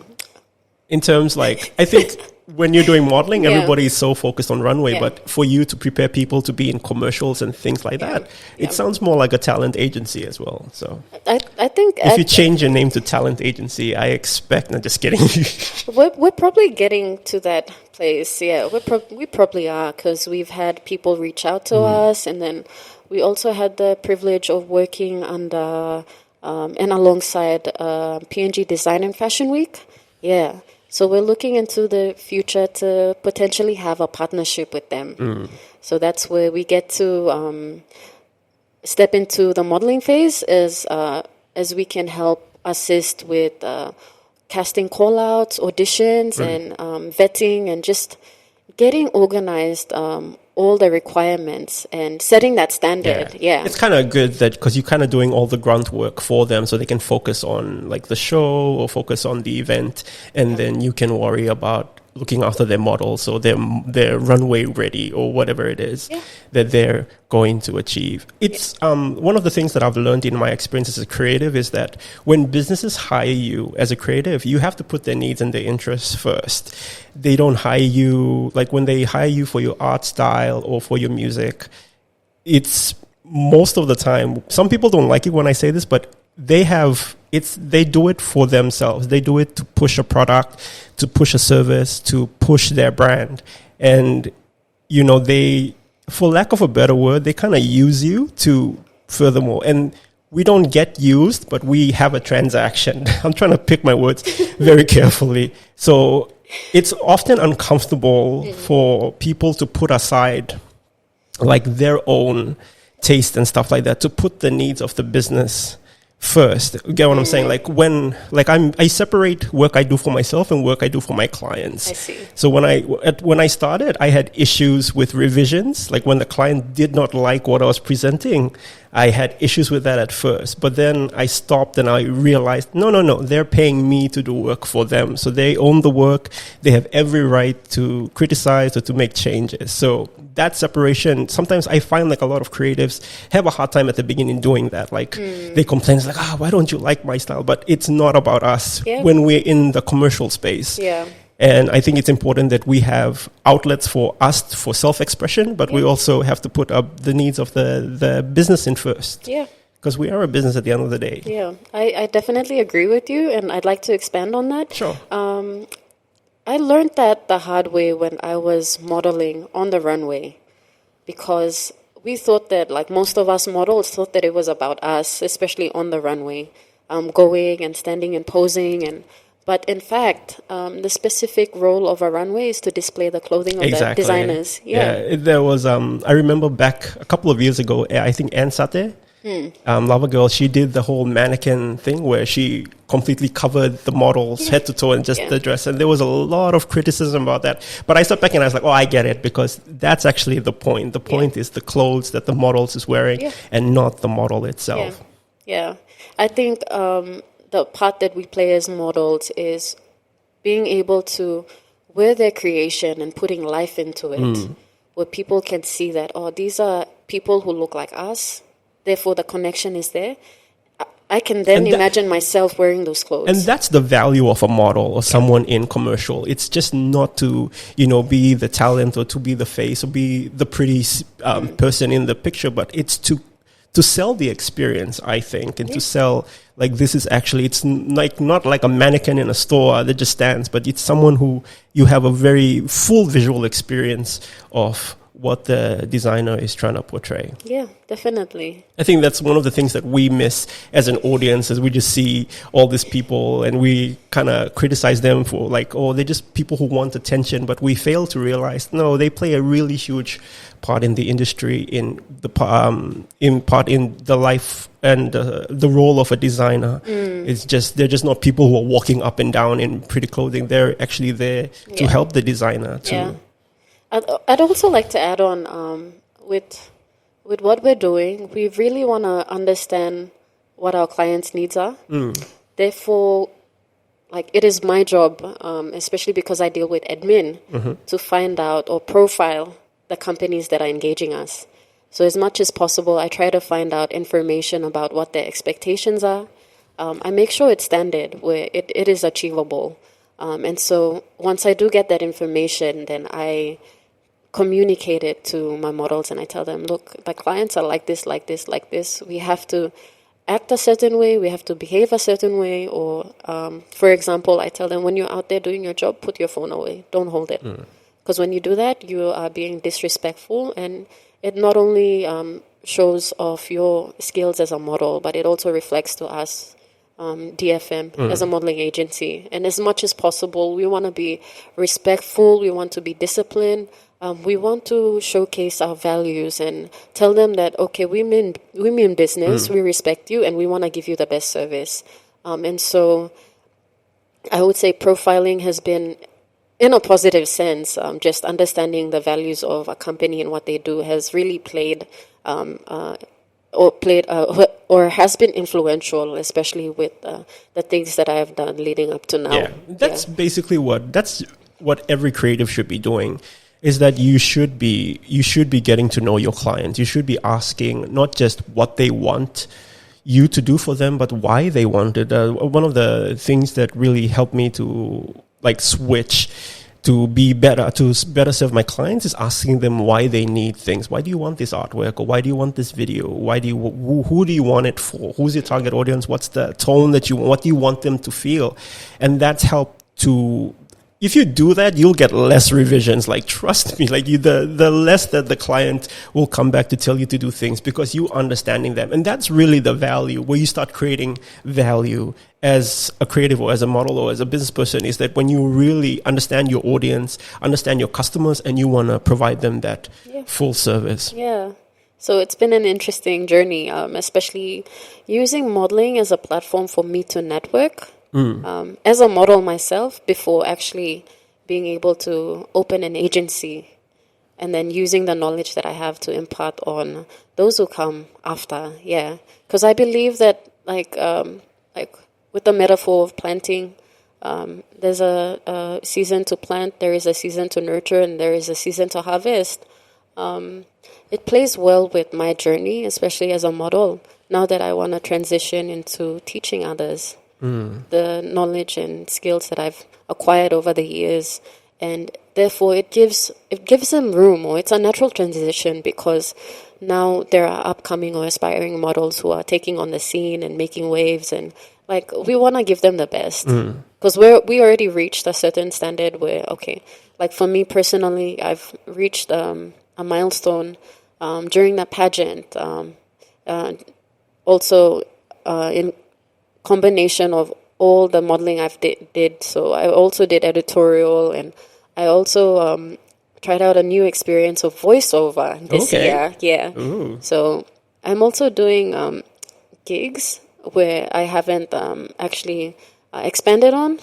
In terms like, I think when you're doing modeling, Yeah. everybody is so focused on runway, Yeah. but for you to prepare people to be in commercials and things like that, it sounds more like a talent agency as well. So I think if you change your name to talent agency, I expect, no, just kidding. we're probably getting to that place. Yeah, we probably are, because we've had people reach out to us, and then we also had the privilege of working under and alongside PNG Design and Fashion Week. Yeah. So we're looking into the future to potentially have a partnership with them. So that's where we get to step into the modeling phase, as we can help assist with casting call-outs, auditions, and vetting, and just getting organized all the requirements and setting that standard. Yeah. It's kind of good that, because you're kind of doing all the grunt work for them, so they can focus on like the show or focus on the event, and then you can worry about looking after their models, so they're runway ready, or whatever it is that they're going to achieve. It's one of the things that I've learned in my experience as a creative is that when businesses hire you as a creative, you have to put their needs and their interests first. They don't hire you, like when they hire you for your art style or for your music, it's most of the time, some people don't like it when I say this, but they do it for themselves. They do it to push a product, to push a service, to push their brand. And, you know, they, for lack of a better word, they kind of use you to furthermore. And we don't get used, but we have a transaction. I'm trying to pick my words very carefully. So it's often uncomfortable for people to put aside like their own taste and stuff like that, to put the needs of the business first. Get what I'm saying? Like I separate work I do for myself and work I do for my clients. I see. So when I started, I had issues with revisions. Like when the client did not like what I was presenting, I had issues with that at first. But then I stopped and I realized, no, they're paying me to do work for them. So they own the work. They have every right to criticize or to make changes. So that separation, sometimes I find like a lot of creatives have a hard time at the beginning doing that. Like they complain, it's like, why don't you like my style? But it's not about us when we're in the commercial space. Yeah. And I think it's important that we have outlets for us for self-expression, but we also have to put up the needs of the business in first. Yeah. Because we are a business at the end of the day. Yeah. I definitely agree with you, and I'd like to expand on that. Sure. I learned that the hard way when I was modeling on the runway, because we thought that, like most of us models, thought that it was about us, especially on the runway, going and standing and posing. But in fact, the specific role of a runway is to display the clothing of the designers. Yeah. There was, I remember back a couple of years ago, I think Anne Sate, Lava Girl, she did the whole mannequin thing where she completely covered the models head to toe and just the dress. And there was a lot of criticism about that. But I stepped back and I was like, I get it, because that's actually the point. The point is the clothes that the models is wearing and not the model itself. Yeah. I think the part that we play as models is being able to wear their creation and putting life into it, where people can see that, these are people who look like us. Therefore, the connection is there. I can then imagine myself wearing those clothes. And that's the value of a model or someone in commercial. It's just not to, be the talent or to be the face or be the pretty person in the picture, but it's to sell the experience, I think, and to sell, like, this is actually, it's like not like a mannequin in a store that just stands, but it's someone who you have a very full visual experience of what the designer is trying to portray. Yeah, definitely. I think that's one of the things that we miss as an audience, is we just see all these people and we kind of criticize them for like, they're just people who want attention, but we fail to realize, no, they play a really huge part in the industry, in the life and the role of a designer. It's just, they're just not people who are walking up and down in pretty clothing. They're actually there to help the designer too. Yeah. I'd also like to add on with what we're doing, we really want to understand what our clients' needs are. Therefore, like, it is my job, especially because I deal with admin, to find out or profile the companies that are engaging us. So as much as possible, I try to find out information about what their expectations are. I make sure it's standard, where it is achievable. And so once I do get that information, then I communicate it to my models and I tell them, look, the clients are like this, like this, like this. We have to act a certain way, we have to behave a certain way. Or, for example, I tell them, when you're out there doing your job, put your phone away. Don't hold it. Because when you do that, you are being disrespectful, and it not only shows off your skills as a model, but it also reflects to us, DFM, as a modeling agency. And as much as possible, we want to be respectful, we want to be disciplined, we want to showcase our values and tell them that, okay, we mean business, we respect you, and we want to give you the best service. And so I would say profiling has been, in a positive sense, just understanding the values of a company and what they do has really played or has been influential, especially with the things that I have done leading up to now. Yeah, that's basically what every creative should be doing. Is that you should be getting to know your clients. You should be asking not just what they want you to do for them, but why they want it. One of the things that really helped me to switch to be better, to better serve my clients, is asking them why they need things. Why do you want this artwork? Or why do you want this video? Who do you want it for? Who's your target audience? What's the tone that you want? What do you want them to feel? And that's helped to, if you do that, you'll get less revisions. Like, trust me, the less that the client will come back to tell you to do things, because you understanding them. And that's really the value, where you start creating value as a creative or as a model or as a business person, is that when you really understand your audience, understand your customers, and you want to provide them that full service. Yeah. So it's been an interesting journey, especially using modeling as a platform for me to network. As a model myself, before actually being able to open an agency, and then using the knowledge that I have to impart on those who come after. Yeah, because I believe that like with the metaphor of planting, there's a season to plant, there is a season to nurture, and there is a season to harvest. It plays well with my journey, especially as a model, now that I want to transition into teaching others. The knowledge and skills that I've acquired over the years, and therefore it gives them room, or it's a natural transition, because now there are upcoming or aspiring models who are taking on the scene and making waves, and we want to give them the best, because we already reached a certain standard where, okay, like for me personally, I've reached a milestone during that pageant, also in combination of all the modeling I've did. So I also did editorial, and I also tried out a new experience of voiceover this year. Yeah. Ooh. So I'm also doing gigs where I haven't actually expanded on.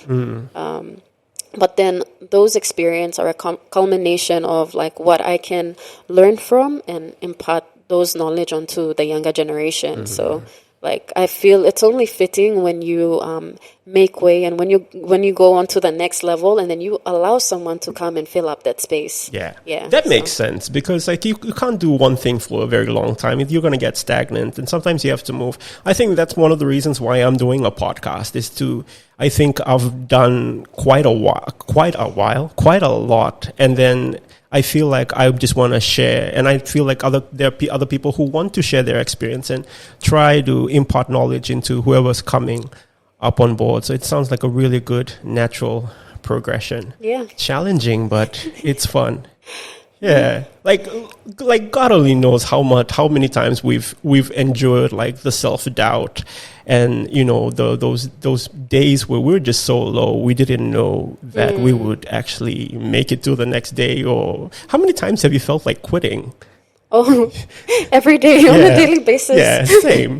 But then those experiences are a culmination of what I can learn from and impart those knowledge onto the younger generation. So I feel it's only fitting when you make way, and when you go on to the next level, and then you allow someone to come and fill up that space. Yeah. That makes sense, because you can't do one thing for a very long time. You're going to get stagnant, and sometimes you have to move. I think that's one of the reasons why I'm doing a podcast, I think I've done quite a lot, and then I feel like I just want to share, and I feel like there are other people who want to share their experience and try to impart knowledge into whoever's coming up on board. So it sounds like a really good natural progression. Yeah. Challenging, but it's fun. Yeah. Like God only knows how many times we've endured the self-doubt, and those days where we're just so low, we didn't know that we would actually make it to the next day. Or how many times have you felt like quitting? Oh, every day on a daily basis. Yeah,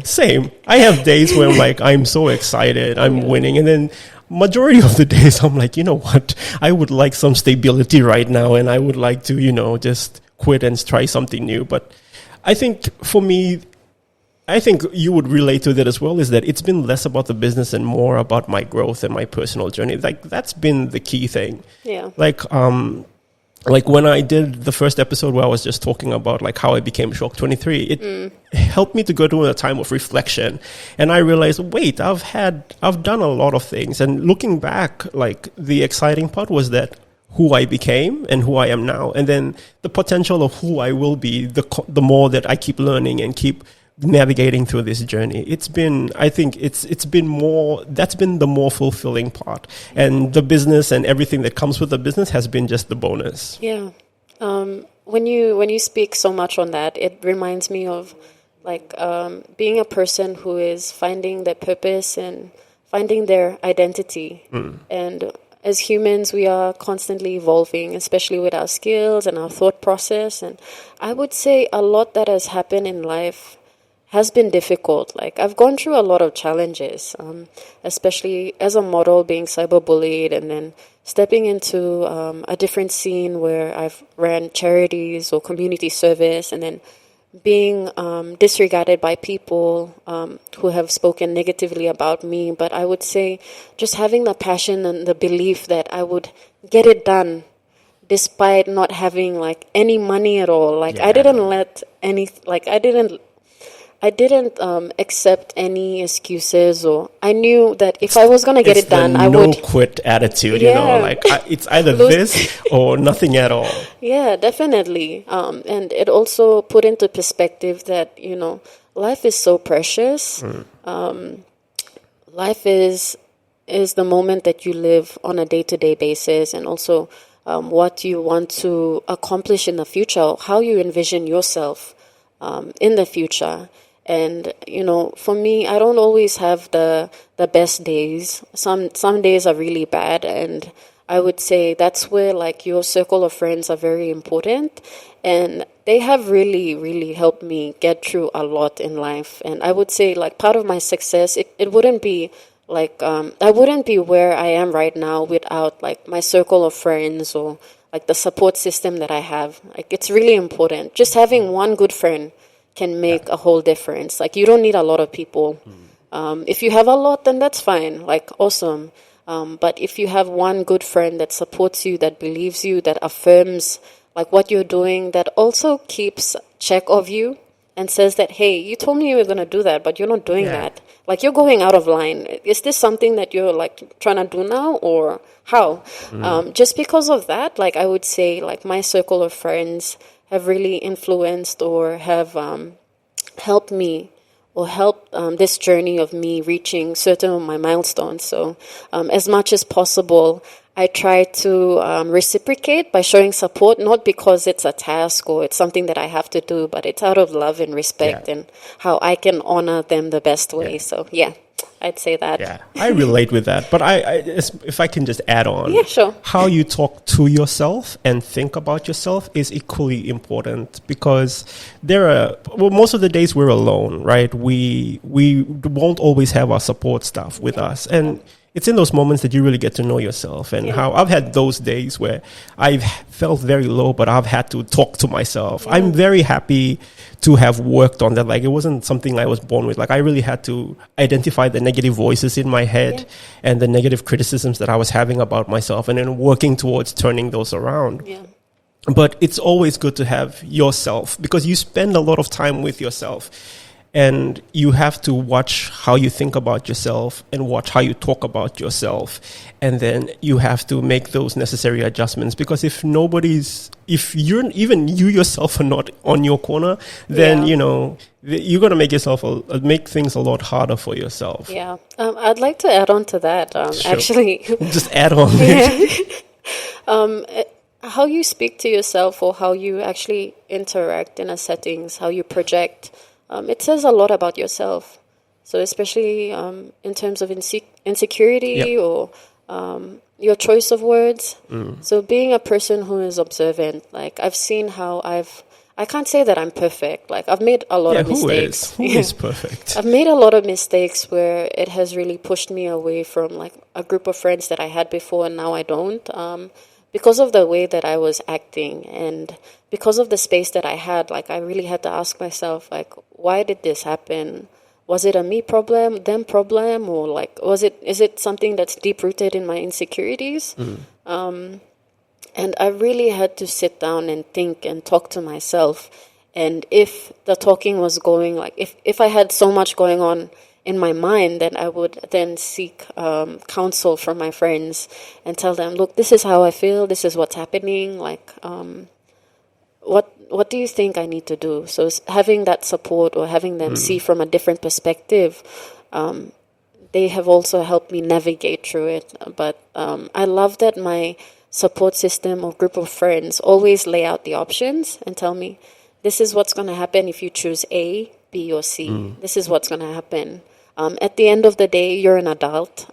same. I have days where I'm so excited, I'm winning, and then majority of the days I'm like, you know what, I would like some stability right now, and I would like to, just quit and try something new. But I think for me, I think you would relate to that as well, is that it's been less about the business and more about my growth and my personal journey. That's been the key thing. Yeah. like when I did the first episode where I was just talking about like how I became Shawk23, it helped me to go through a time of reflection. And I realized, wait, I've done a lot of things. And looking back, like the exciting part was that who I became and who I am now. And then the potential of who I will be, the more that I keep learning and keep navigating through this journey. It's been, I think it's been more, that's been the more fulfilling part. And the business and everything that comes with the business has been just the bonus. Yeah. When you speak so much on that, it reminds me of like being a person who is finding their purpose and finding their identity. And as humans, we are constantly evolving, especially with our skills and our thought process. And I would say a lot that has happened in life has been difficult. Like I've gone through a lot of challenges, especially as a model being cyberbullied and then stepping into a different scene where I've ran charities or community service and then being disregarded by people who have spoken negatively about me. But I would say just having the passion and the belief that I would get it done despite not having like any money at all. Like I didn't let any, like I didn't accept any excuses, or I knew that if I was going to get it done, I would. No quit attitude, you know, like it's either this or nothing at all. Yeah, definitely. And it also put into perspective that, you know, life is so precious. Life is the moment that you live on a day-to-day basis, and also what you want to accomplish in the future, how you envision yourself in the future. And, you know, for me, I don't always have the best days. Some days are really bad. And I would say that's where, like, your circle of friends are very important. And they have really, really helped me get through a lot in life. And I would say, like, part of my success, it wouldn't be, like, I wouldn't be where I am right now without, like, my circle of friends or, like, the support system that I have. Like, it's really important. Just having one good friend can make a whole difference. Like, you don't need a lot of people. If you have a lot, then that's fine. Like, awesome. But if you have one good friend that supports you, that believes you, that affirms like what you're doing, that also keeps check of you and says that, hey, you told me you were going to do that, but you're not doing that. Like, you're going out of line. Is this something that you're like trying to do now, or how? Just because of that, like, I would say, like, my circle of friends have really influenced or have helped me or helped this journey of me reaching certain of my milestones. So as much as possible, I try to reciprocate by showing support, not because it's a task or it's something that I have to do, but it's out of love and respect and how I can honor them the best way. So, I'd say that. Yeah, I relate with that. But if I can just add on. Yeah, sure. How you talk to yourself and think about yourself is equally important, because most of the days we're alone, right? We won't always have our support staff with us. And it's in those moments that you really get to know yourself, and how I've had those days where I've felt very low, but I've had to talk to myself. I'm very happy to have worked on that. Like, it wasn't something I was born with. Like, I really had to identify the negative voices in my head and the negative criticisms that I was having about myself, and then working towards turning those around. Yeah. But it's always good to have yourself, because you spend a lot of time with yourself. And you have to watch how you think about yourself and watch how you talk about yourself. And then you have to make those necessary adjustments, because if even you yourself are not on your corner, then, you know, you're going to make make things a lot harder for yourself. Yeah. I'd like to add on to that. Sure. Actually, just add on. How you speak to yourself, or how you actually interact in a settings, how you project, it says a lot about yourself. So especially in terms of insecurity or your choice of words. So being a person who is observant, like, I've seen how I can't say that I'm perfect. Like, I've made a lot of mistakes. Who is perfect? I've made a lot of mistakes where it has really pushed me away from, like, a group of friends that I had before, and now I don't. Because of the way that I was acting, and because of the space that I had, like, I really had to ask myself, like, why did this happen? Was it a me problem, them problem, or, like, is it something that's deep rooted in my insecurities? And I really had to sit down and think and talk to myself. And if the talking was going, like, if I had so much going on in my mind, then I would then seek counsel from my friends and tell them, look, this is how I feel, this is what's happening, like, what do you think I need to do? So having that support or having them see from a different perspective, they have also helped me navigate through it. But I love that my support system or group of friends always lay out the options and tell me, this is what's going to happen if you choose A, B, or C. This is what's going to happen. At the end of the day, you're an adult.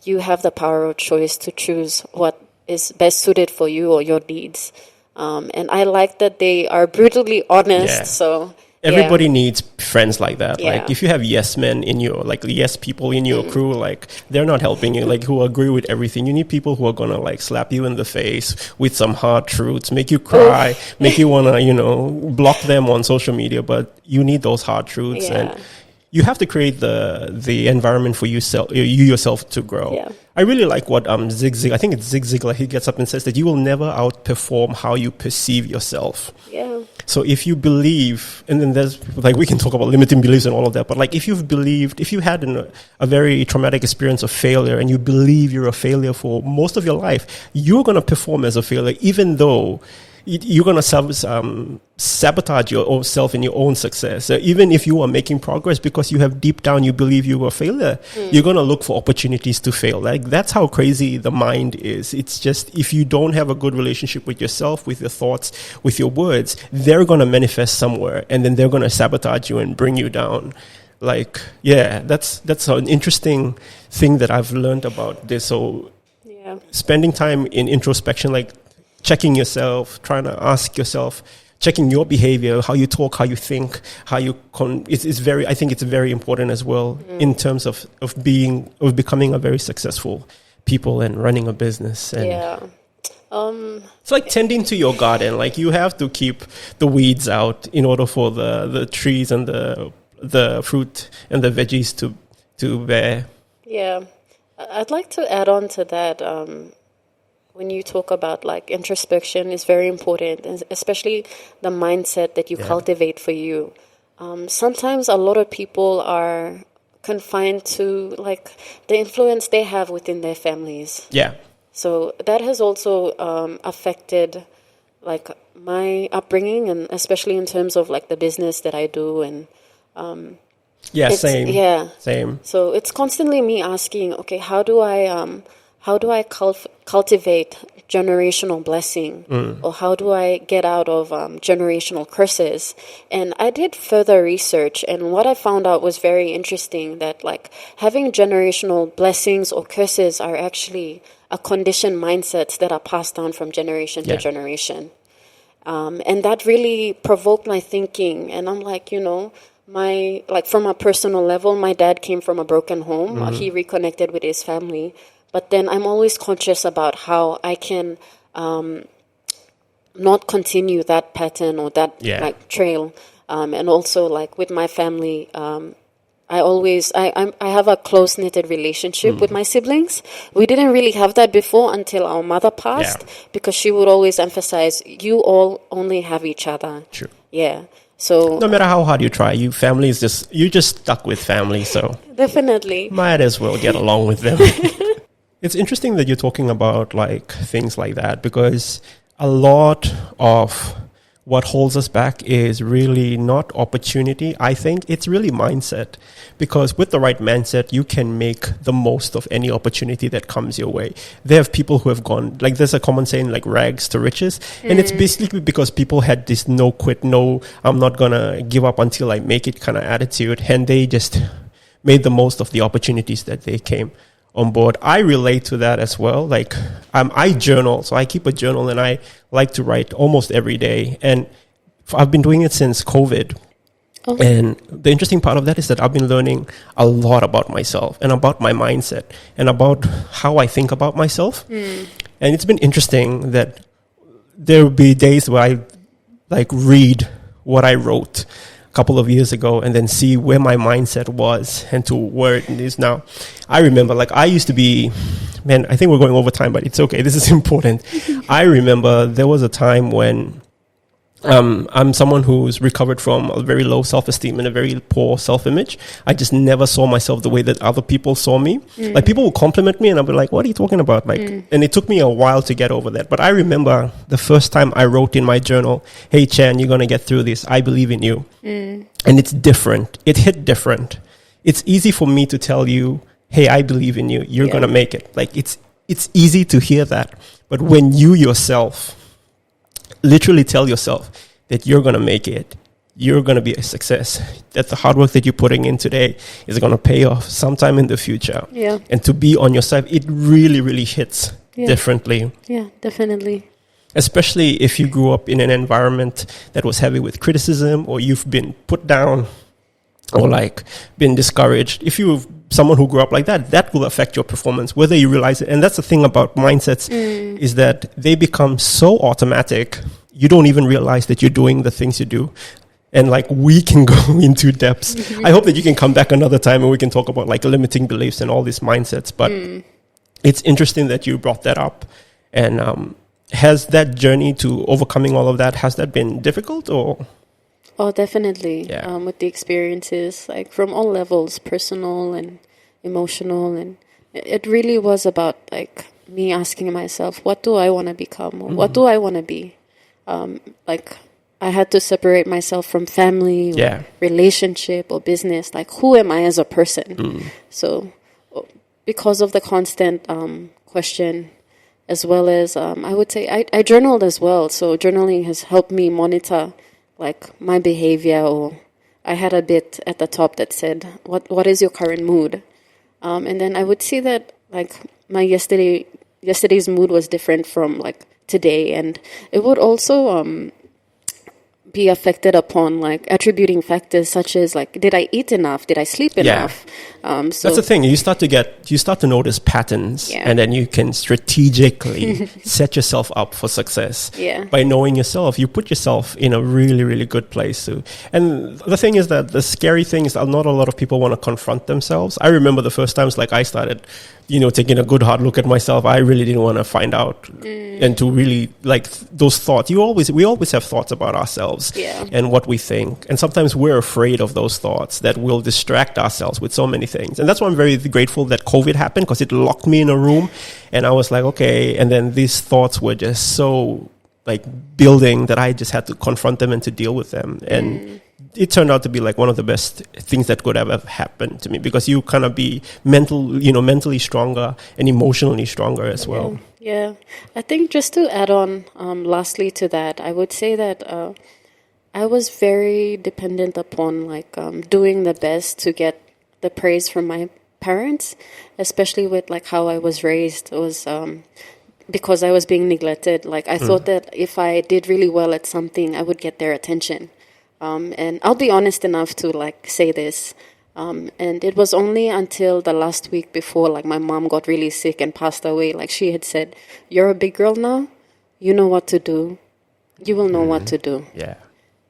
You have the power of choice to choose what is best suited for you or your needs. And I like that they are brutally honest. Yeah. So everybody needs friends like that. Yeah. Like if you have yes men in your, like yes people in your crew, like they're not helping you, like who agree with everything. You need people who are gonna like slap you in the face with some hard truths, make you cry, make you wanna, block them on social media. But you need those hard truths, and you have to create the environment for you yourself to grow. Yeah. I really like what Zig Ziglar, I think it's Zig Ziglar, he gets up and says that you will never outperform how you perceive yourself. Yeah. So if you believe, and then there's, like, we can talk about limiting beliefs and all of that, but like if you had a very traumatic experience of failure and you believe you're a failure for most of your life, you're going to perform as a failure, even though you're going to sabotage your own self and your own success. So even if you are making progress because you have deep down, you believe you were a failure, you're going to look for opportunities to fail. Like that's how crazy the mind is. It's just, if you don't have a good relationship with yourself, with your thoughts, with your words, they're going to manifest somewhere and then they're going to sabotage you and bring you down. Like, yeah, that's an interesting thing that I've learned about this. So spending time in introspection, like, checking yourself, trying to ask yourself, checking your behavior, how you talk, how you think, how you I think it's very important as well in terms of becoming a very successful people and running a business. And it's like tending to your garden. Like you have to keep the weeds out in order for the trees and the fruit and the veggies to bear. Yeah. I'd like to add on to that. When you talk about like introspection is very important, and especially the mindset that you cultivate for you. Sometimes a lot of people are confined to like the influence they have within their families. Yeah. So that has also affected like my upbringing, and especially in terms of like the business that I do. And same. So it's constantly me asking, okay, how do I cultivate generational blessing, or how do I get out of generational curses? And I did further research, and what I found out was very interesting, that like having generational blessings or curses are actually a conditioned mindsets that are passed down from generation to generation. And that really provoked my thinking, and I'm like, from a personal level, my dad came from a broken home. He reconnected with his family. But then I'm always conscious about how I can not continue that pattern or that like trail. And also like with my family, I have a close-knitted relationship with my siblings. We didn't really have that before until our mother passed, because she would always emphasize, you all only have each other. True. Yeah. So no matter how hard you try, you're just stuck with family. So definitely might as well get along with them. It's interesting that you're talking about like things like that, because a lot of what holds us back is really not opportunity. I think it's really mindset, because with the right mindset, you can make the most of any opportunity that comes your way. There have people who have gone, like there's a common saying, like rags to riches. And it's basically because people had this no quit, no, I'm not going to give up until I make it kind of attitude. And they just made the most of the opportunities that they came on board. I relate to that as well. Like I journal, so I keep a journal, and I like to write almost every day. And I've been doing it since COVID. Oh. And the interesting part of that is that I've been learning a lot about myself and about my mindset and about how I think about myself. And it's been interesting that there will be days where I like read what I wrote couple of years ago and then see where my mindset was and to where it is now. I remember, like, I used to be, man, I think we're going over time, but it's okay. This is important. I remember there was a time when I'm someone who's recovered from a very low self-esteem and a very poor self-image. I just never saw myself the way that other people saw me. Like, people would compliment me and I'd be like, what are you talking about? Like, and it took me a while to get over that. But I remember the first time I wrote in my journal, hey, Chan, you're going to get through this. I believe in you. And it's different. It hit different. It's easy for me to tell you, hey, I believe in you. You're going to make it. Like, it's easy to hear that. But when you yourself literally tell yourself that you're going to make it, you're going to be a success, that the hard work that you're putting in today is going to pay off sometime in the future. Yeah. And to be on your side, it really, really hits differently. Yeah, definitely. Especially if you grew up in an environment that was heavy with criticism, or you've been put down or like been discouraged. If you're someone who grew up like that, that will affect your performance, whether you realize it. And that's the thing about mindsets, is that they become so automatic, you don't even realize that you're doing the things you do. And like, we can go into depths. I hope that you can come back another time and we can talk about like limiting beliefs and all these mindsets. But it's interesting that you brought that up. And has that journey to overcoming all of that, has that been difficult or? Oh, definitely. Yeah. With the experiences, like from all levels, personal and emotional. And it really was about like me asking myself, what do I want to become? Or what do I want to be? Like, I had to separate myself from family, or relationship, or business. Like, who am I as a person? So, because of the constant question, as well as I would say I journaled as well. So journaling has helped me monitor like my behavior. Or I had a bit at the top that said, "What is your current mood?" And then I would see that like my yesterday's mood was different from like today, and it would also be affected upon like attributing factors such as like, did I eat enough? Did I sleep enough? So that's the thing. You start to notice patterns, and then you can strategically set yourself up for success. By knowing yourself, you put yourself in a really, really good place too. And the thing is that the scary thing is that not a lot of people want to confront themselves. I remember the first times like I started, taking a good hard look at myself. I really didn't want to find out and to really like those thoughts. We always have thoughts about ourselves and what we think. And sometimes we're afraid of those thoughts that will distract ourselves with so many things. And that's why I'm very grateful that COVID happened, because it locked me in a room and I was like, okay. And then these thoughts were just so like building that I just had to confront them and to deal with them. And it turned out to be like one of the best things that could have ever happened to me, because you kind of be mentally stronger and emotionally stronger as well. Yeah. I think just to add on, lastly to that, I would say that I was very dependent upon like doing the best to get the praise from my parents, especially with like how I was raised. It was because I was being neglected. Like I thought that if I did really well at something, I would get their attention. And I'll be honest enough to like say this. And it was only until the last week before like my mom got really sick and passed away. Like she had said, "You're a big girl now. You know what to do. You will know what to do." Yeah.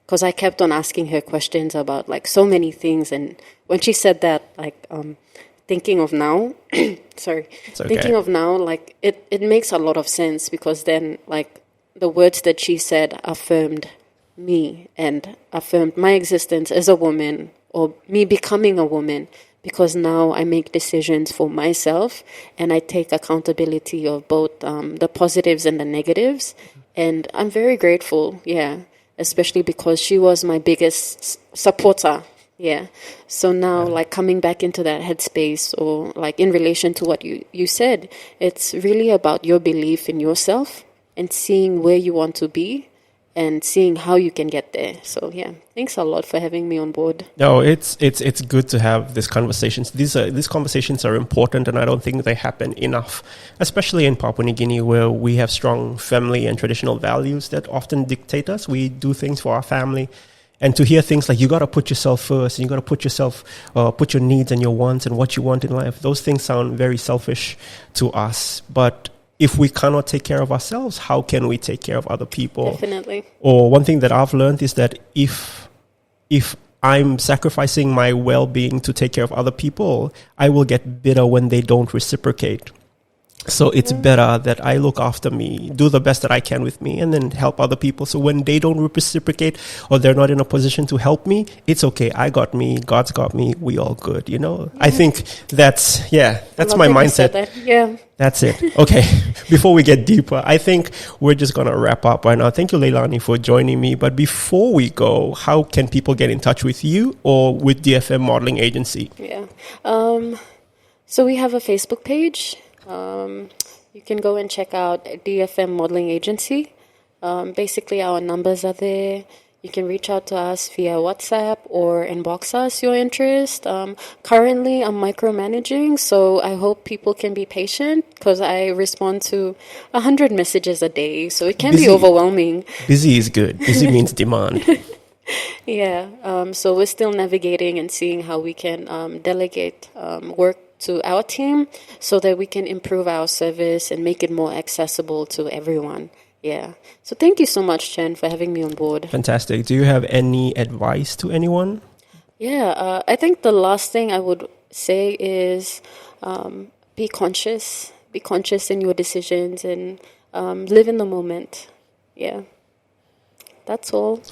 Because I kept on asking her questions about like so many things. And when she said that, like thinking of now, thinking of now, like it makes a lot of sense, because then like the words that she said affirmed me and affirmed my existence as a woman, or me becoming a woman, because now I make decisions for myself and I take accountability of both the positives and the negatives. And I'm very grateful, especially because she was my biggest supporter. So now like coming back into that headspace, or like in relation to what you said, it's really about your belief in yourself and seeing where you want to be and seeing how you can get there. So thanks a lot for having me on board. No, it's good to have these conversations. These conversations are important, and I don't think they happen enough, especially in Papua New Guinea, where we have strong family and traditional values that often dictate us. We do things for our family, and to hear things like you got to put yourself first, and you got to put yourself, put your needs and your wants and what you want in life. Those things sound very selfish to us, but if we cannot take care of ourselves, how can we take care of other people? Definitely. Or one thing that I've learned is that if I'm sacrificing my well-being to take care of other people, I will get bitter when they don't reciprocate. So it's better that I look after me, do the best that I can with me, and then help other people. So when they don't reciprocate or they're not in a position to help me, it's okay. I got me. God's got me. We all good. You know, I think that's my mindset. Yeah. That's it. Okay. Before we get deeper, I think we're just going to wrap up right now. Thank you, Leilani, for joining me. But before we go, how can people get in touch with you or with DFM Modeling Agency? Yeah. So we have a Facebook page. You can go and check out DFM Modeling Agency. Basically, our numbers are there. You can reach out to us via WhatsApp or inbox us your interest. Currently, I'm micromanaging, so I hope people can be patient because I respond to 100 messages a day, so it can be overwhelming. Busy is good. Busy means demand. Yeah. So we're still navigating and seeing how we can delegate work to our team so that we can improve our service and make it more accessible to everyone. Yeah. So thank you so much, Chen, for having me on board. Fantastic. Do you have any advice to anyone? Yeah. I think the last thing I would say is be conscious. Be conscious in your decisions and live in the moment. Yeah. That's all.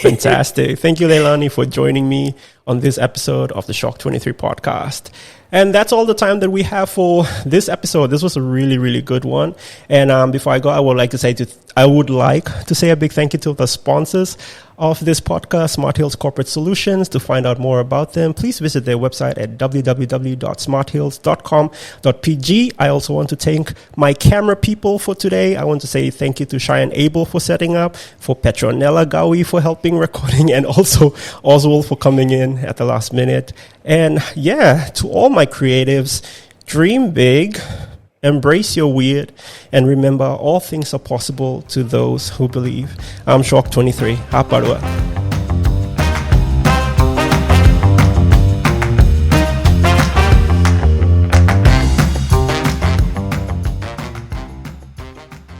Fantastic. Thank you, Leilani, for joining me on this episode of the Shawk23 podcast. And that's all the time that we have for this episode. This was a really, really good one. And before I go, I would like to say a big thank you to the sponsors of this podcast, Smart Hills Corporate Solutions. To find out more about them, please visit their website at www.smarthills.com.pg. I also want to thank my camera people for today. I want to say thank you to Cheyenne Abel for setting up, for Petronella Gawi for helping recording, and also Oswald for coming in at the last minute. And yeah, to all my creatives, dream big, embrace your weird, and remember all things are possible to those who believe. I'm Shawk23. Haparua.